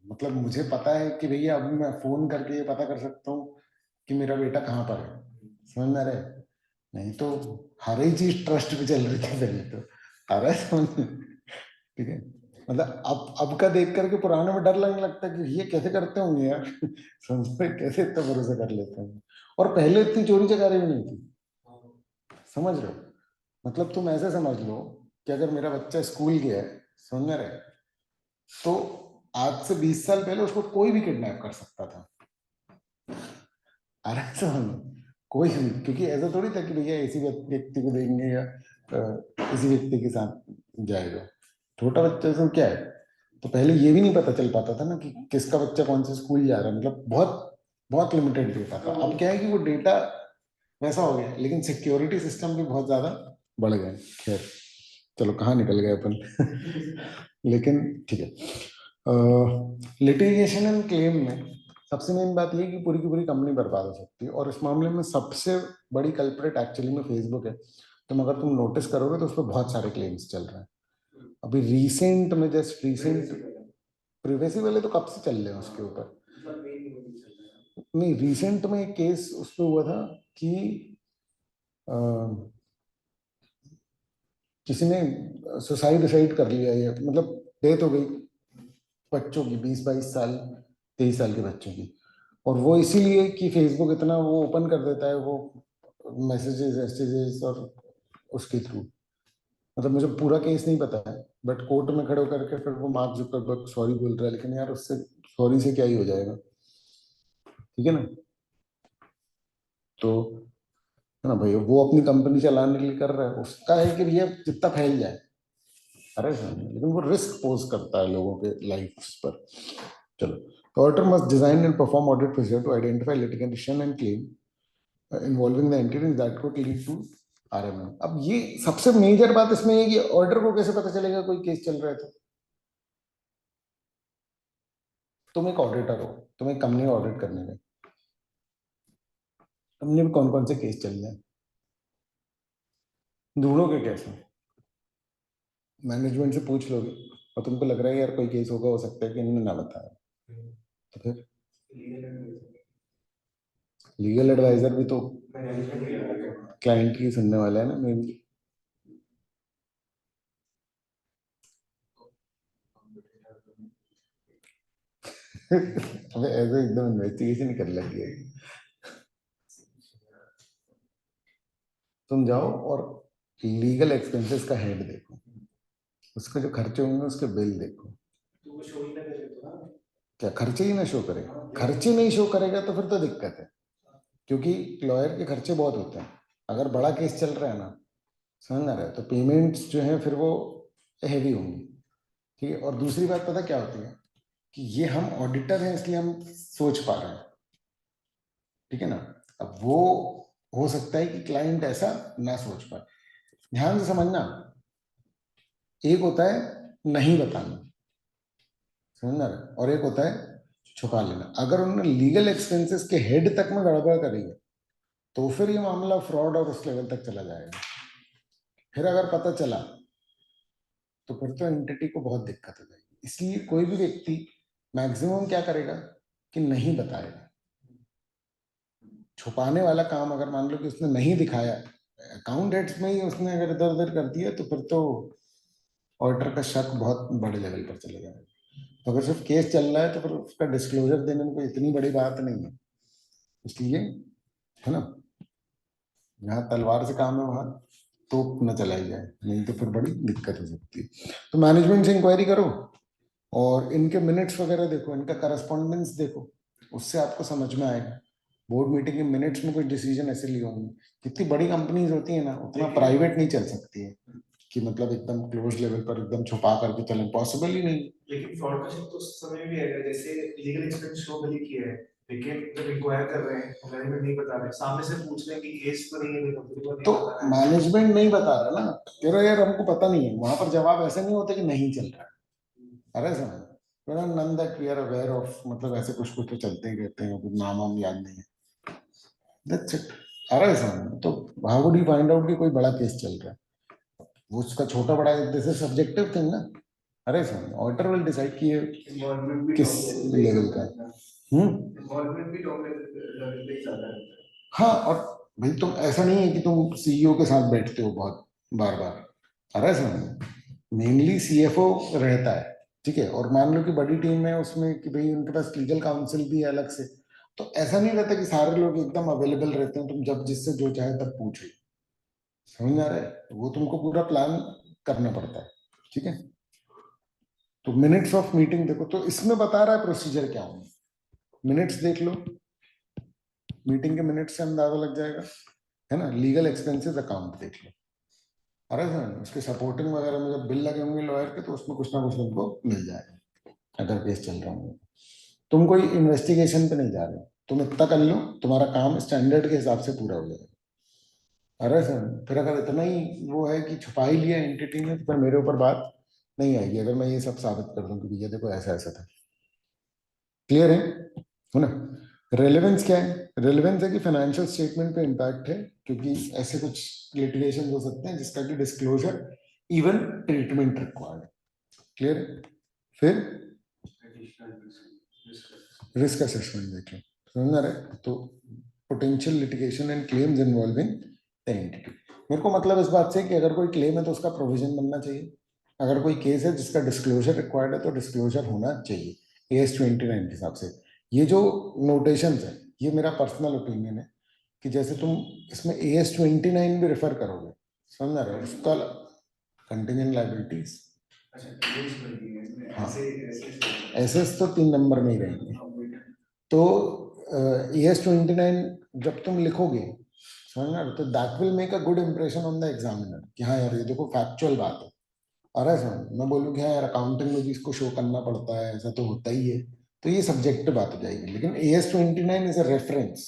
मतलब मुझे पता है कि भैया अभी मैं फोन करके ये पता कर सकता हूँ कि मेरा बेटा कहाँ पर है। समझ में आ रहा है? नहीं तो हर ही चीज ट्रस्ट पे चल रही थी पहले तो। आ रहा है समझ में? ठीक है, मतलब अब का देख करके पुराने में डर लगने लगता है कि ये कैसे करते होंगे यार। समझ में? कैसे इतना भरोसा कर लेते हैं? और पहले इतनी चोरी चकारी भी नहीं थी। समझ रहे हो? मतलब तुम ऐसे समझ लो कि अगर मेरा बच्चा स्कूल गया है, समझ रहे, तो आज से 20 साल पहले उसको कोई भी किडनैप कर सकता था। आराम से समझ लो, कोई भी, क्योंकि ऐसा थोड़ी था कि भैया इसी व्यक्ति को देंगे या इसी व्यक्ति के साथ जाएगा। छोटा बच्चा, इसमें क्या है, तो पहले ये भी नहीं पता चल पाता था ना कि किसका बच्चा कौन से स्कूल जा रहा है, मतलब बहुत बहुत लिमिटेड डेटा था। अब क्या है कि वो डेटा वैसा हो गया, लेकिन सिक्योरिटी सिस्टम भी बहुत ज्यादा बढ़ गए। खैर चलो कहाँ निकल गए अपन लेकिन ठीक है। लिटिगेशन एंड क्लेम में सबसे मेन बात ये है कि पूरी की पूरी कंपनी बर्बाद हो सकती है, और इस मामले में सबसे बड़ी कल्प्रेट एक्चुअली में फेसबुक है। अगर तुम नोटिस करोगे तो उस पर बहुत सारे क्लेम्स चल रहे हैं। अभी रिसेंट में, जस्ट रिसेंट, प्रिवेसी वाले तो कब से चल रहे हैं उसके ऊपर। नहीं, रिसेंट में एक केस उस पर हुआ था कि अ, किसी ने सुसाइड डिसाइड कर लिया, या मतलब डेथ हो गई बच्चों की, 20-22 साल, 23 साल के बच्चों की। और वो इसीलिए कि फेसबुक इतना वो ओपन कर देता है, वो मैसेजेस मैसेजेस और उसके थ्रू, मतलब मुझे पूरा केस नहीं पता है, बट कोर्ट में खड़े होकर के फिर वो मार्क जुकरबर्ग सॉरी बोल रहा है, लेकिन यार उससे सॉरी से क्या ही हो जाएगा, ठीक है ना। तो है ना भाई, वो अपनी कंपनी चलाने के लिए कर रहा है, उसका है कि भैया जितना फैल जाए। अरे सर, लेकिन वो रिस्क पोज करता है लोगों के लाइफ पर। चलो, the auditor must design and perform audit procedure to identify litigation and claim involving the entities that could lead to RMM। अब ये सबसे मेजर बात इसमें है कि ऑर्डर को कैसे पता चलेगा कोई केस चल रहा है। तो तुम एक ऑडिटर हो, तुम एक कंपनी ऑडिट करने में, कंपनी में कौन कौन से केस चल रहे हैं, ढूंढोगे कैसे? मैनेजमेंट से पूछ लोगे, और तुमको लग रहा है यार कोई केस होगा, हो सकता है कि इन्होंने ना बताया, तो फिर लीगल एडवाइजर भी तो क्लाइंट की सुनने वाला है ना मेनली। अबे ऐसे एकदम इन्वेस्टिगेशन कर लगी है। तुम जाओ और लीगल एक्सपेंसेस का हेड देखो, उसके जो खर्चे होंगे उसके बिल देखो। क्या खर्चे ही ना शो करेगा? खर्चे नहीं शो करेगा तो फिर तो दिक्कत है, क्योंकि लॉयर के खर्चे बहुत होते हैं। अगर बड़ा केस चल रहा है ना, समझ ना रहे, तो पेमेंट्स जो है फिर वो हैवी होंगी, ठीक है। और दूसरी बात पता क्या होती है, कि ये हम ऑडिटर हैं इसलिए हम सोच पा रहे हैं, ठीक है ना। अब वो हो सकता है कि क्लाइंट ऐसा ना सोच पाए। ध्यान से समझना, एक होता है नहीं बताना, समझना रहे, और एक होता है छुपा लेना। अगर उन्होंने लीगल एक्सपेंसेस के हेड तक में गड़बड़ करी है, तो फिर ये मामला फ्रॉड और उस लेवल तक चला जाएगा। फिर अगर पता चला, तो फिर तो एंटिटी को बहुत दिक्कत हो जाएगी। इसलिए कोई भी व्यक्ति मैक्सिमम क्या करेगा कि नहीं बताएगा। छुपाने वाला काम अगर मान लो कि उसने नहीं दिखाया, अकाउंट हेड्स में ही उसने अगर इधर उधर कर दिया, तो फिर तो ऑडिटर का शक बहुत बड़े लेवल पर चले जाएगा। तो अगर सिर्फ केस चल रहा है तो फिर उसका डिस्क्लोजर देने में कोई इतनी बड़ी बात नहीं है। इसलिए, है ना, यहाँ तलवार से काम है, वहां तोप न चलाई जाए, नहीं तो फिर बड़ी दिक्कत हो सकती है। तो मैनेजमेंट से इंक्वायरी करो, और इनके मिनट्स वगैरह देखो, इनका करस्पॉन्डेंस देखो, उससे आपको समझ में आएगा। बोर्ड मीटिंग के मिनट्स में कुछ डिसीजन ऐसे लिए होंगे। जितनी बड़ी कंपनीज होती है ना, उतना प्राइवेट नहीं चल सकती है, कि मतलब एकदम क्लोज लेवल पर एकदम छुपा करके चलें, पॉसिबल ही नहीं।
लेकिन फ्रॉड का शक तो उस समय में भी आएगा, जैसे लीगल एक्सपेंस शो भले किया है, लेकिन जब इंक्वायर कर रहे हैं मैनेजमेंट नहीं बता रहे, सामने से पूछ रहे हैं कि केस तो नहीं है, कंपनी को नहीं
तो
बता रहा है।
मैनेजमेंट नहीं बता रहा ना, कह रहा यार हमको पता नहीं है, वहां पर जवाब ऐसे नहीं होते कि नहीं चल रहा है। अरे समझ, none that we are aware of, मतलब ऐसे कुछ कुछ तो चलते ही रहते हैं, कुछ नाम हम याद नहीं है, दैट्स इट। अरे समझ, तो how would you find out कि कोई बड़ा केस चल रहा है? वो उसका छोटा बड़ा, दिस इज सब्जेक्टिव थिंग ना। अरे समझ, ऑडिटर विल डिसाइड कि ये
इन्वॉल्वमेंट भी
किस लेवल का है। इन्वॉल्वमेंट भी टॉप लेवल पे ही ज्यादा रहता है। हाँ, और भाई तुम ऐसा नहीं है कि तुम सीईओ के साथ बैठते हो बहुत बार बार। अरे समझ, मेनली सीएफओ रहता है, ठीक है। और मान लो कि बड़ी टीम है उसमें, कि भाई उनके पास लीगल काउंसिल भी है अलग से, तो ऐसा नहीं रहता कि सारे लोग एकदम अवेलेबल रहते हैं, तुम जब जिससे जो चाहे तब पूछो। समझ में आ रहा है? तो वो तुमको पूरा प्लान करना पड़ता है, ठीक है। तो मिनट्स ऑफ मीटिंग देखो, तो इसमें बता रहा है प्रोसीजर क्या होंगे। मिनट्स देख लो, मीटिंग के मिनट्स से अंदाजा लग जाएगा, है ना। लीगल एक्सपेंसेस अकाउंट देख लो। अरे सर, उसके सपोर्टिंग वगैरह में जब बिल लगे होंगे लॉयर के, तो उसमें कुछ ना कुछ तुमको मिल जाएगा। अगर केस चल रहा हो। तुम कोई इन्वेस्टिगेशन पे नहीं जा रहे, तुम इतना कर लो, तुम्हारा काम स्टैंडर्ड के हिसाब से पूरा हो जाएगा। अरे सर, फिर अगर इतना ही वो है कि छुपा ही लिया एंटिटी ने, तो फिर मेरे ऊपर बात नहीं आएगी अगर मैं ये सब साबित कर दूं कि भैया देखो ऐसा ऐसा था। क्लियर है ना? रेलेवेंस क्या है? रेलेवेंस है कि फाइनेंशियल स्टेटमेंट पे इम्पैक्ट है, क्योंकि ऐसे कुछ लिटिगेशन हो सकते हैं जिसका कि disclosure even treatment required. Clear है? फिर रिस्क असेसमेंट देख लो, समझ आ रहा है? तो potential litigation and claims involving the entity. मेरे को मतलब इस बात से कि अगर कोई क्लेम है तो उसका प्रोविजन बनना चाहिए। अगर कोई केस है जिसका डिस्क्लोजर रिक्वायर्ड है तो डिस्क्लोजर होना चाहिए AS29 के हिसाब से। ये जो नोटेशंस है, ये मेरा पर्सनल ओपिनियन है कि जैसे तुम इसमें AS29 भी रेफर करोगे, समझ रहे हो? उसका कंटिजेंट लायबिलिटीज, हाँ, एसेस तो 3 नंबर में ही रहेंगे। तो AS29 जब तुम लिखोगे, समझना, तो that will make a good impression on the examiner कि हाँ यार ये देखो फैक्चुअल बात है। और ऐसा मैं बोलूँ कि हाँ यार अकाउंटिंग में भी इसको शो करना पड़ता है, ऐसा तो होता ही है, तो ये सब्जेक्टिव बात हो जाएगी। लेकिन AS29 इज अ रेफरेंस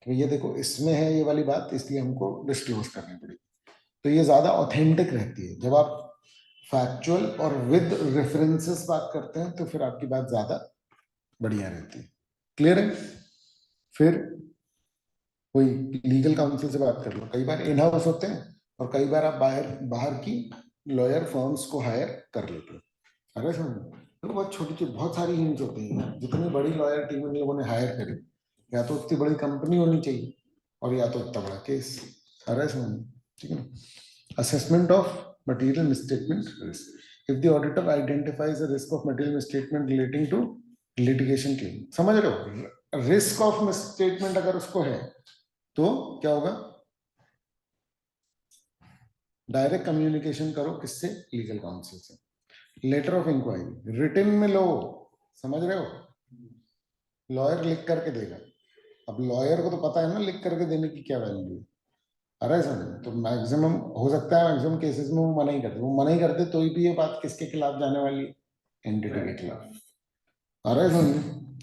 कि ये देखो इसमें है ये वाली बात, इसलिए हमको डिस्क्लोज करनी पड़ेगी। तो ये ज्यादा ऑथेंटिक रहती है। जब आप फैक्चुअल और विद रेफरेंसेस बात करते हैं तो फिर आपकी बात ज्यादा बढ़िया रहती है। क्लियर है? फिर कोई लीगल काउंसिल से बात कर लो। कई बार इन हाउस होते हैं और कई बार आप बाहर बाहर की लॉयर फर्म्स को हायर कर लेते हो। अरे समझ, तो बहुत छोटी छोटी बहुत सारी हिंट्स होती हैं। जितनी बड़ी लॉयर टीम इन लोगों ने हायर करी, या तो उतनी बड़ी कंपनी होनी चाहिए और या तो इतना बड़ा केस। अरे समझ, ठीक है ना? Assessment of material misstatement risk. If the auditor identifies a risk of material misstatement relating to litigation claim, समझ रहे हो? रिस्क ऑफ मिसस्टेटमेंट अगर उसको है तो क्या होगा? डायरेक्ट कम्युनिकेशन करो, किससे? लीगल काउंसिल से। लेटर ऑफ इंक्वायरी रिटन में लो, समझ रहे हो? लॉयर लिख करके देगा। अब लॉयर को तो पता है ना लिख करके देने की क्या वैल्यू है। अरे सर, तो मैक्सिमम हो सकता है मैक्सिमम केसेस में वो मना ही करते, वो मना ही करते तो भी ये बात किसके खिलाफ जाने वाली है? एंटिटी के खिलाफ। अरे सर,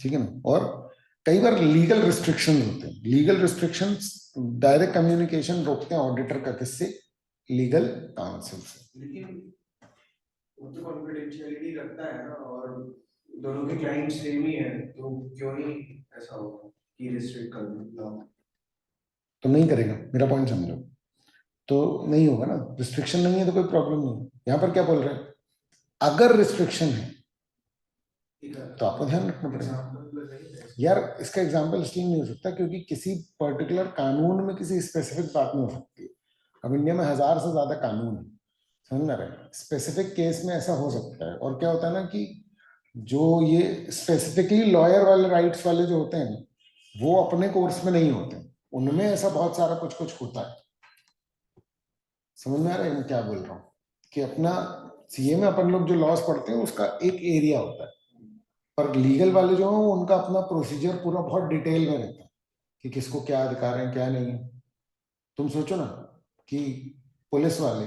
ठीक है ना? और कई बार लीगल रिस्ट्रिक्शन होते हैं। लीगल रिस्ट्रिक्शंस डायरेक्ट कम्युनिकेशन रोकते हैं ऑडिटर का, किससे? लीगल काउंसिल से।
लेकिन वो तो कॉन्फिडेंशियलिटी रखता है ना, और दोनों के क्लाइंट सेम ही है, तो क्यों नहीं ऐसा होगा कि रिस्ट्रिक्ट कर दो।
तो नहीं करेगा, मेरा पॉइंट समझो। तो नहीं होगा ना, रिस्ट्रिक्शन नहीं है तो कोई प्रॉब्लम नहीं है। यहाँ पर क्या बोल रहे हैं? अगर रिस्ट्रिक्शन है तो आपको ध्यान रखना पड़ेगा। यार इसका एग्जाम्पल इसलिए नहीं हो सकता क्योंकि किसी पर्टिकुलर कानून में किसी स्पेसिफिक बात नहीं हो सकती। अब इंडिया में 1000 से ज्यादा कानून है, समझ रहे हैं? स्पेसिफिक केस में ऐसा हो सकता है। और क्या होता है ना कि जो ये स्पेसिफिकली लॉयर वाले राइट्स वाले जो होते हैं ना, वो अपने कोर्स में नहीं होते, उनमें ऐसा बहुत सारा कुछ कुछ होता है। समझ में आ रहा है मैं क्या बोल रहा हूँ? कि अपना सीए में अपन लोग जो लॉस पढ़ते हैं उसका एक एरिया होता है, पर लीगल वाले जो हैं उनका अपना प्रोसीजर पूरा बहुत डिटेल में रहता है कि किसको क्या अधिकार है क्या नहीं है। तुम सोचो ना कि पुलिस वाले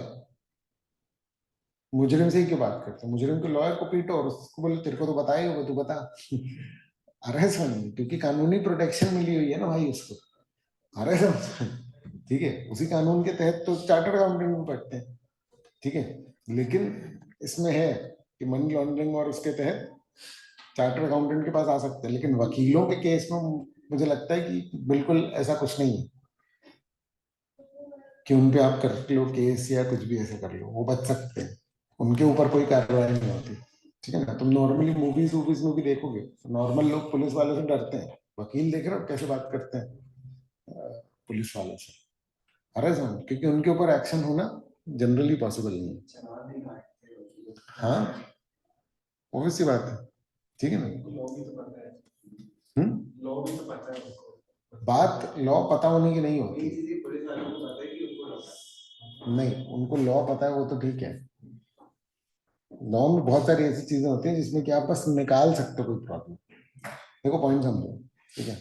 मुजरिम से ही क्यों बात करते हैं? मुजरिम के लॉयर को पीटो और उसको बोले तेरे को तो बताया ही होगा, तू बता। अरे सुन, क्योंकि कानूनी प्रोटेक्शन मिली हुई है ना भाई उसको। अरे सुन, ठीक है, उसी कानून के तहत तो चार्टर्ड अकाउंटेंट में पढ़ते हैं, ठीक है। लेकिन इसमें है कि मनी लॉन्ड्रिंग और उसके तहत चार्टर्ड अकाउंटेंट के पास आ सकते हैं, लेकिन वकीलों के केस में मुझे लगता है कि बिल्कुल ऐसा कुछ नहीं है कि उन पे आप कर लो केस या कुछ भी ऐसा कर लो, वो बच सकते हैं, उनके ऊपर कोई कार्रवाई नहीं होती। ठीक है ना? तुम नॉर्मली मूवीज वूवीज में भी देखोगे नॉर्मल लोग पुलिस वालों से डरते हैं। वकील देख रहे हो कैसे बात करते हैं पुलिस वालों से। अरे सुन, क्योंकि उनके ऊपर एक्शन होना जनरली पॉसिबल नहीं है। हाँ, obvious सी बात है, ठीक है ना?
लॉ भी तो पता है,
हम्म,
लॉ भी तो पता है उनको।
बात लॉ पता होने की नहीं होती।
ये चीजें पुलिस वालों को पता है कि उनको लॉ पता है।
नहीं, उनको लॉ पता है वो तो ठीक है। लॉ में बहुत सारी ऐसी चीजें होती हैं जिसमें कि आप बस निकाल सकते हो कोई प्रॉब्लम। देखो पॉइंट समझो, ठीक है?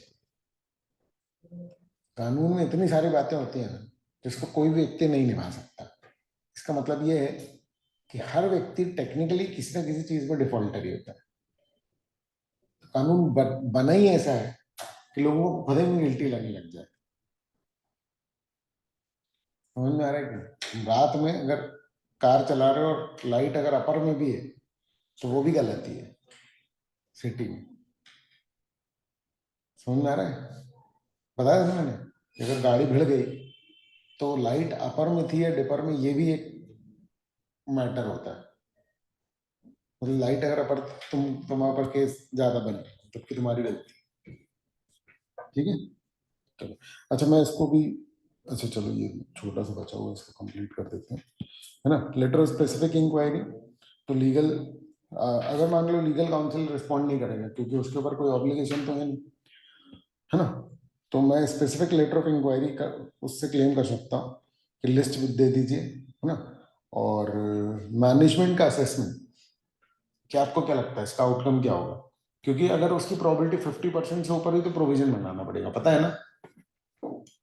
कानून में इतनी सारी बातें होती हैं ना जिसको कोई भी व्यक्ति नहीं निभा सकता। इसका मतलब ये है कि हर व्यक्ति टेक्निकली किसी ना किसी चीज में डिफॉल्टर ही होता है। कानून बना ही ऐसा है कि लोगों को खुद ही गिल्टी लगने लग जाए। समझ में आ रहा है कि रात में अगर कार चला रहे हो और लाइट अगर अपर में भी है तो वो भी गलती है सिटी में। समझ में आ रहा है? बताया था मैंने कि अगर गाड़ी भिड़ गई तो लाइट अपर में थी या डिपर में, ये भी एक मैटर होता है। मतलब लाइट अगर अपर, तुम्हारे पर केस ज्यादा बने जबकि तुम्हारी गलती। ठीक है, चलो। अच्छा मैं इसको भी, अच्छा चलो ये छोटा सा बचा हुआ इसको कंप्लीट कर देते हैं, है ना। लेटर ऑफ स्पेसिफिक इंक्वायरी, तो लीगल, अगर मान लो लीगल काउंसिल रिस्पॉन्ड नहीं करेगा क्योंकि उसके ऊपर कोई ऑब्लिगेशन तो है नहीं, है ना, तो मैं स्पेसिफिक लेटर ऑफ इंक्वायरी का उससे क्लेम कर सकता हूँ कि लिस्ट दे दीजिए, है ना। और मैनेजमेंट का असेसमेंट, कि आपको क्या लगता है इसका आउटकम क्या होगा, क्योंकि अगर उसकी प्रोबेबिलिटी 50% से ऊपर हुई तो प्रोविजन बनाना पड़ेगा, पता है ना।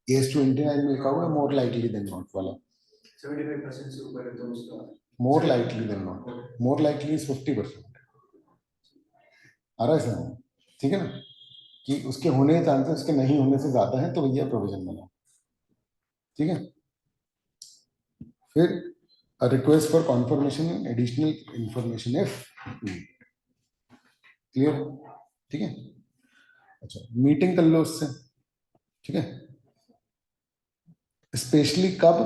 एस 29 में लिखा हुआ है मोर लाइकली देन नॉट वाला।
75% से ऊपर है तो उसका
more likely than not, more likely is 50%। आ रहा है समझ? ठीक है ना, कि उसके होने के चांसेस उसके नहीं होने से ज्यादा है तो भैया प्रोविजन बनाओ। ठीक है, फिर request for conformation additional information if clear. ठीक है, अच्छा मीटिंग कर लो उससे। ठीक है, स्पेशली कब,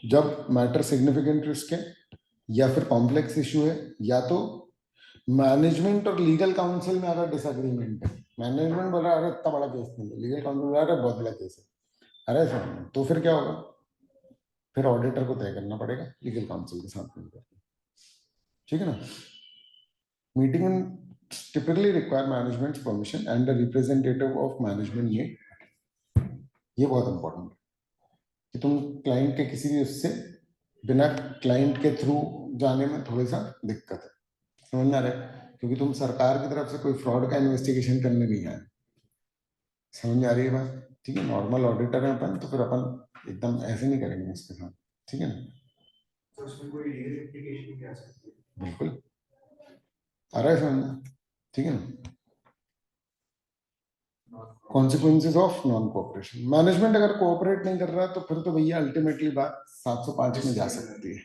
जब मैटर सिग्निफिकेंट रिस्क है या फिर कॉम्प्लेक्स इशू है, या तो मैनेजमेंट और लीगल काउंसिल में अगर डिसएग्रीमेंट है, मैनेजमेंट बोल रहा है अरे इतना बड़ा केस नहीं है, लीगल काउंसिल बोल रहा है अरे बहुत बड़ा केस है, अरे सर तो फिर क्या होगा, फिर ऑडिटर को तय करना पड़ेगा लीगल काउंसिल के साथ मिलकर। ठीक है ना, meeting typically require management's permission and a representative of management may, ये बहुत इंपॉर्टेंट है कि तुम क्लाइंट के किसी भी उससे बिना क्लाइंट के थ्रू जाने में थोड़ा सा दिक्कत है। समझ में आ रहा है, क्योंकि तुम सरकार की तरफ से कोई फ्रॉड का इन्वेस्टिगेशन करने नहीं आए। समझ में आ रही है बात? ठीक है, नॉर्मल ऑडिटर है अपन, तो फिर अपन एकदम ऐसे नहीं करेंगे उसके साथ। ठीक है ना,
तो उसमें कोई लीगल इम्प्लीकेशन भी आ सकती है।
बिल्कुल आ रहा है समझ में। ठीक है ना, consequences of non cooperation, management अगर कोऑपरेट नहीं कर रहा तो फिर तो भैया अल्टीमेटली बात 705 में जा सकती है।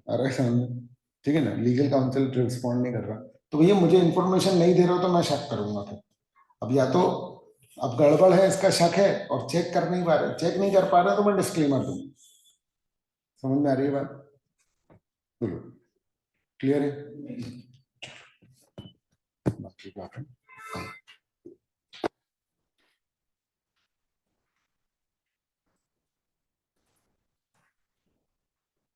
अरे समझ, ठीक है ना, लीगल काउंसिल रिस्पॉन्ड नहीं कर रहा तो भैया मुझे इन्फॉर्मेशन नहीं दे रहा तो मैं शक करूंगा फिर। अब या तो अब गड़बड़ है इसका शक है और चेक कर नहीं पा रहे, चेक नहीं कर पा रहे तो मैं डिस्क्लेमर दूंगा। समझ में आ रही है बात? बोलो, क्लियर है? बाकी बात है